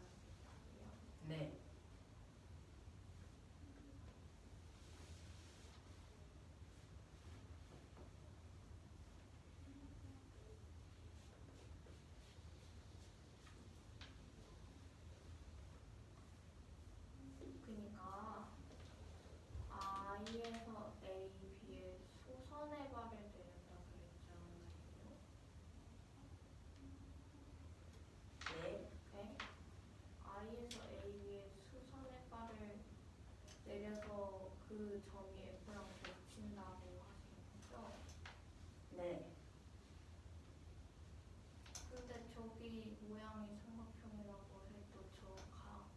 거예요. 네. 그러니까 I에서 A, B에 수선의 발을 내린다 그랬잖아요. 네. 네? I에서 A, B에 수선의 발을 내려서 그 점이 F랑 겹친다고 하신 거죠? 네. 근데 저기 모양이 삼각형이라고 해도 저가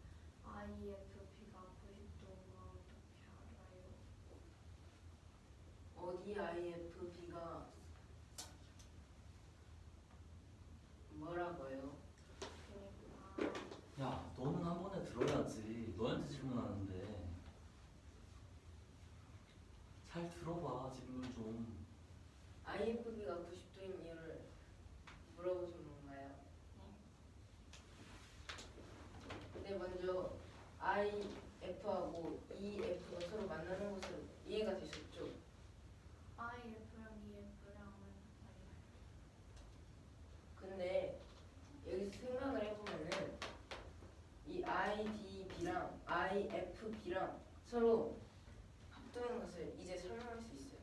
IFB가 90도인 걸 어떻게 알아요? 어디 IFB가 뭐라고요? 그러니까 야, 너는 한 번에 들어야지. 너한테 질문하는데 잘 들어봐 질문 좀. IFB가 90도인 이유를 물어보신 건가요? 근데 먼저 IF하고 EF가 서로 만나는 것으로 이해가 되셨죠? IF랑 EF랑은 달라요. 근데 여기서 생각을 해보면은 이 IDB랑 IFB랑 서로 합동인 것을 이제 설명할 수 있어요.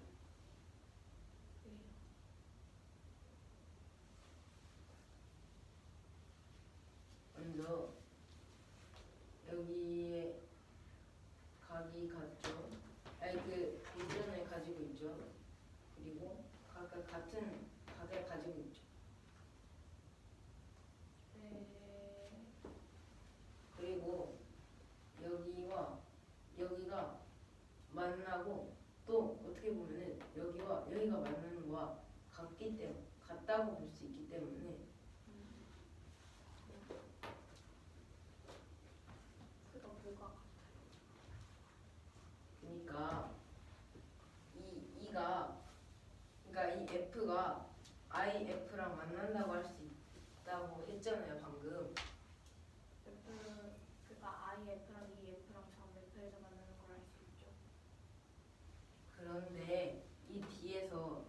왜요? 먼저 여기에 각이 같죠? 아니 그 일전을 가지고 있죠. 그리고 각각 같은 각을 가지고 있죠. 네. 그리고 여기와 여기가 만나고 또 어떻게 보면은 여기와 여기가 만나는 거와 같기 때문에 같다고 볼 수 있기 때문에 그거 뭐가 같아요? 그러니까 이가 그러니까 이 F가 IF랑 만난다고 할 수 있다고 했잖아요 방금. 그러니까 IF랑 EF랑 점 F에서 만나는 걸 알 수 있죠. 그런데 이 뒤에서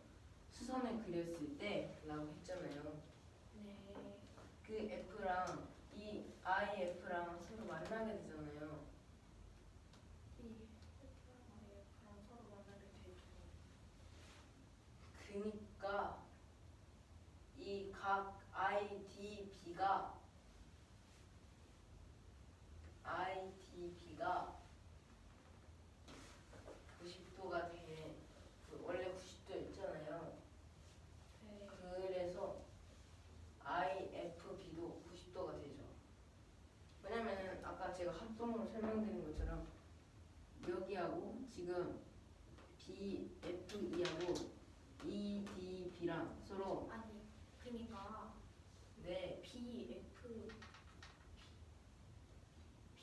수선을 그렸을 때라고 했잖아요. 네. 그 F랑 이 IF랑 서로 만나게 되잖아요. EF랑 IF랑 서로 만나게 되죠. 그니까 이 각 IDB가 90도가 돼. 원래 90도였잖아요. 네. 그래서 IFB도 90도가 되죠. 왜냐면은 아까 제가 합동으로 설명드린 것처럼 여기하고 지금 BFE하고 EDB랑 서로 아니, 그러니까 네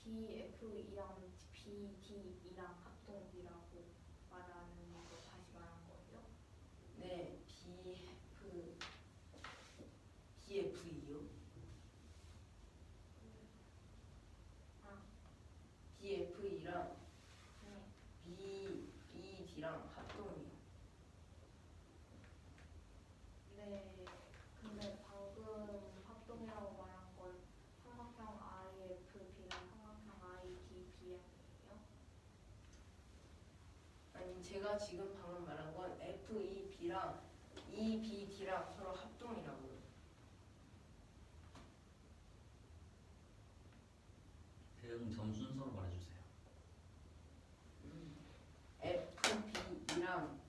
BF이랑 BD이랑 합동이라고 말하는 거 다시 말한 거예요? 네, BFE요. 아, BFE랑 네. BED랑 합동이요. 네. 근데 방금 합동이라고 말한 건 삼각형 IFB랑 삼각형 IDB 아니에요? 아니 제가 지금 방금 말한 건 FEB랑 EBD랑 서로 합동이라고요. 대응 점 순서로 말해주세요. FB랑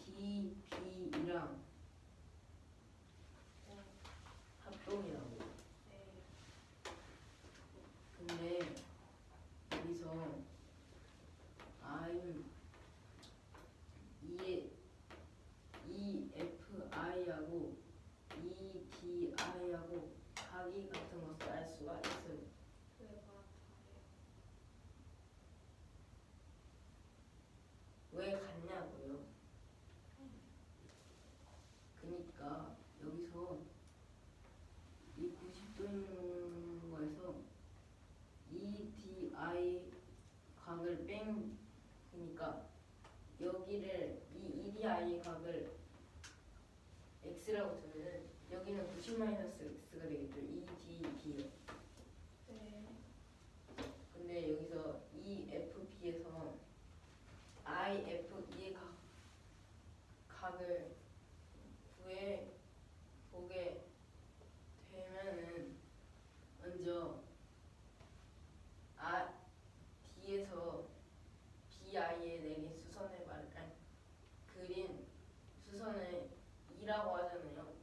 DB랑 네. 합동이라고. 네. 근데 여기서 EFI하고 EDI하고 각이 같은 것을 알 수가 있어요. 왜 같아요? 왜 같냐고요? 그니까 여기서 이 90도 있는 거에서 EDI 각을 뺀 그니까 여기를 이 EDI 각을 X라고 두면은 여기는 90-X가 되겠죠. EDB요. 네. 근데 여기서 EFB에서 IFE의 각을 구해 보게 되면은 먼저 D에서 BI에 내린 수선을 그린 수선을 E라고 하잖아요.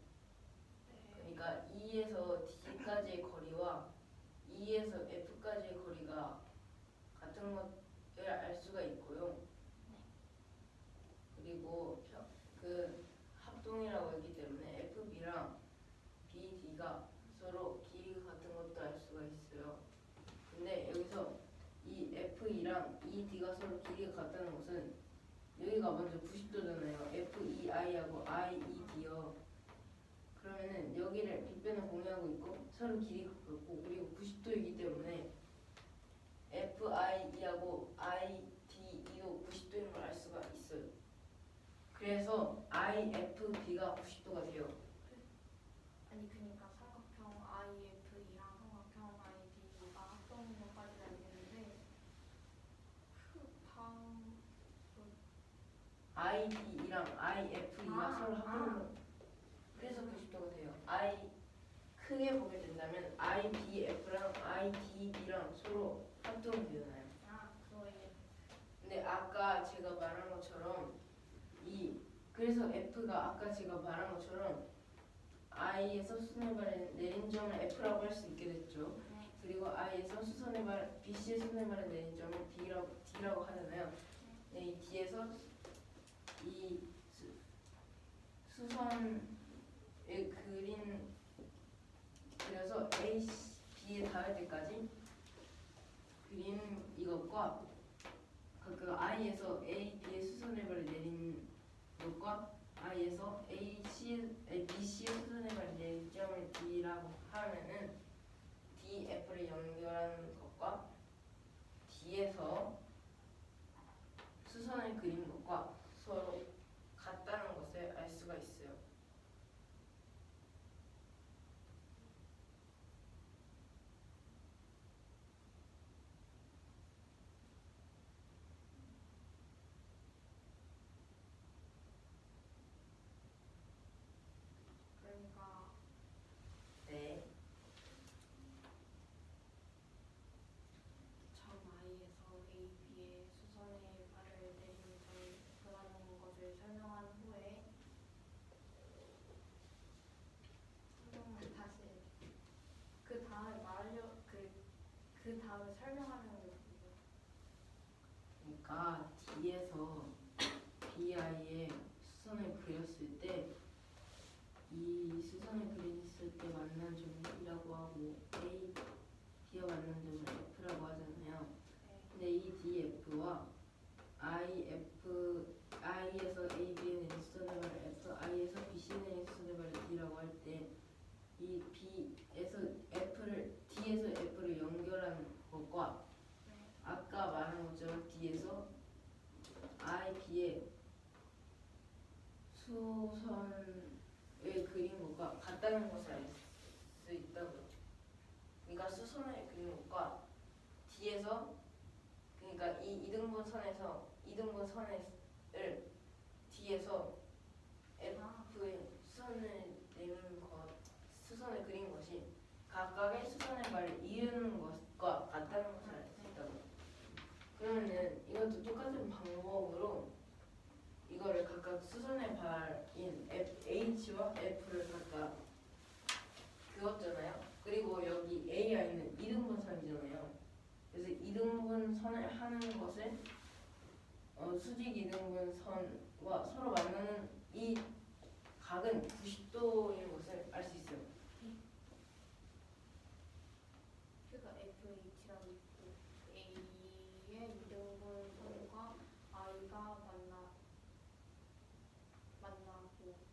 네. 그러니까 E에서 D까지의 거리와 E에서 F까지의 거리가 같은 것을 알 수가 있고요. 그리고 그 합동이라고 했기 때문에 FB랑 BD가 서로 길이가 같은 것도 알 수가 있어요. 근데 여기서 D랑 이 D가 서로 길이가 같다는 것은 여기가 먼저 90도잖아요. FEI하고 IED요. 그러면은 여기를 빗변을 공유하고 있고 서로 길이가 같고 그리고 90도이기 때문에 FIE하고 IDE도 90도인 걸 알 수가 있어요. 그래서 IFB가 90도가 돼요. 아니 그러니까 삼각형 IFE랑 삼각형 ID가 합동인 것까지는 알겠는데 그 다음 IDE랑 IFE가 서로 합동으로 그래서 90도가 돼요. 크게 보게 된다면 IBF랑 IDB랑 서로 합동이 되잖아요. 그거예요. 근데 아까 제가 말한 것처럼 그래서 F가 아까 제가 말한 것처럼 I에서 수선의 발에 내린 점을 F라고 할 수 있게 됐죠. 네. 그리고 I에서 수선의 발 BC의 수선의 발에 내린 점을 D라고 하잖아요. 네, 이 D에서 이 수선을 그려서 A, B에 닿을 때까지 그린 이것과 그 I에서 A, B의 수선의 발을 내린 것과 I에서 BC의 수선의 발을 내린 점을 D라고 하면은 D, F를 연결하는 것과 D에서 수선을 그린 것과 서로 같다는 것을 알 수가 있어요. 그러니까 네. 점 I에서 AB의 수선의 발을 내리는 점이 F라는 것을 설명한 후에 한번만 다시 그 다음에 그 다음에 설명하려는 게 뭐예요? 그러니까 D에서 BI의 수선을 그렸을 때 이 수선을 그렸을 때 만난 점을 E라고 하고 A, D와 만난 점을 F라고 하잖아요. 네. 근데 이 DF와 I에서 AB에 내린 수선의 발을 F, I에서 BC에 내린 수선의 발을 D라고 할 때 이 B에서 D에서 F를 연결하는 것과 네. 아까 말한 것처럼 D에서 B의 수선을 그린 것과 같다는 것을 알 수 있다고요. 그러니까 수선을 그린 것과 D에서 그러니까 이 이등분 선을 D에서 F의 수선을 그린 것이 각각의 수선의 발을 이루는 것과 같다는 것을 알 수 있다고요. 그러면은 이것도 똑같은 방법으로 이거를 각각 수선의 발인 H와 F를 각각 그었잖아요. 그리고 여기 AI는 이등분선이잖아요. 그래서 이등분선을 하는 것을 수직 이등분선과 서로 만나는 이 각은 90도인 것을 알 수 있어요. 그러니까 FH라고 있고 A의 이등분 선과 I가 만나고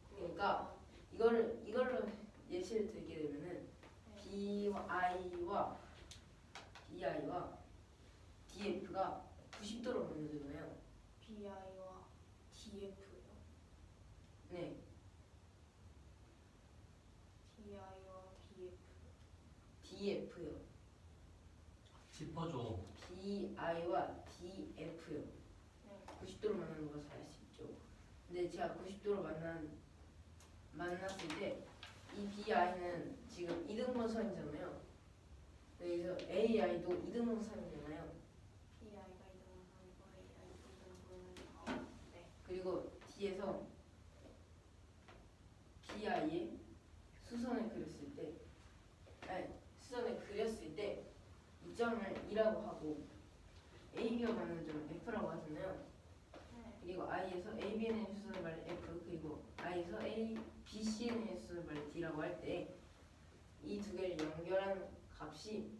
그러니까 이걸로 예시를 들게 되면은 BI와 DF가 90도로 만나잖아요. BI와 DF요. 네, BI와 DF. DF요. 짚어줘. BI와 DF요. 네. 90도로 만나는 것을 알 수 있죠. 근데 제가 90도로 만났을 때 이 BI는 지금 이등분선이잖아요. 그래서 AI도 이등분선이잖아요. BI가 이등분 선이고 AI 이등분은 네. 그리고 D에서 BI의 수선을 그렸을 때 이 점을 2라고 하고 AB가 만나는 점을 F라고 하잖아요. 네. 그리고 I에서 AB에 내린 수선의 발을 F 그리고 I에서 BC에 내린 수선의 발을 D라고 할 때 이 두 개를 연결한 값이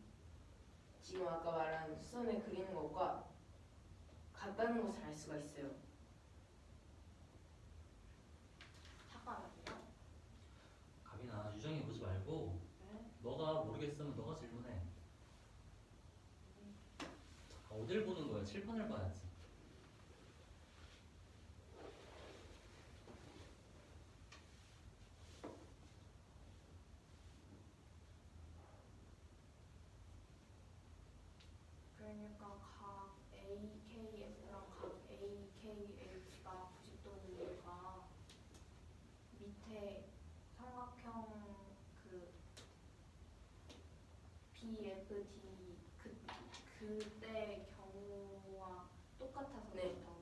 지금 아까 말한 수선을 그리는 것과 같다는 것을 알 수가 있어요. 잠깐만요. 가빈아 유정이 보지 말고 네? 너가 모르겠으면 너가 질문해. 어딜 보는 거야? 칠판을 봐야지. 그러니까 각 AKF랑 각 AKH가 90도니까 밑에 삼각형 그 BFD 그때 경우와 똑같아서 네. 그렇다고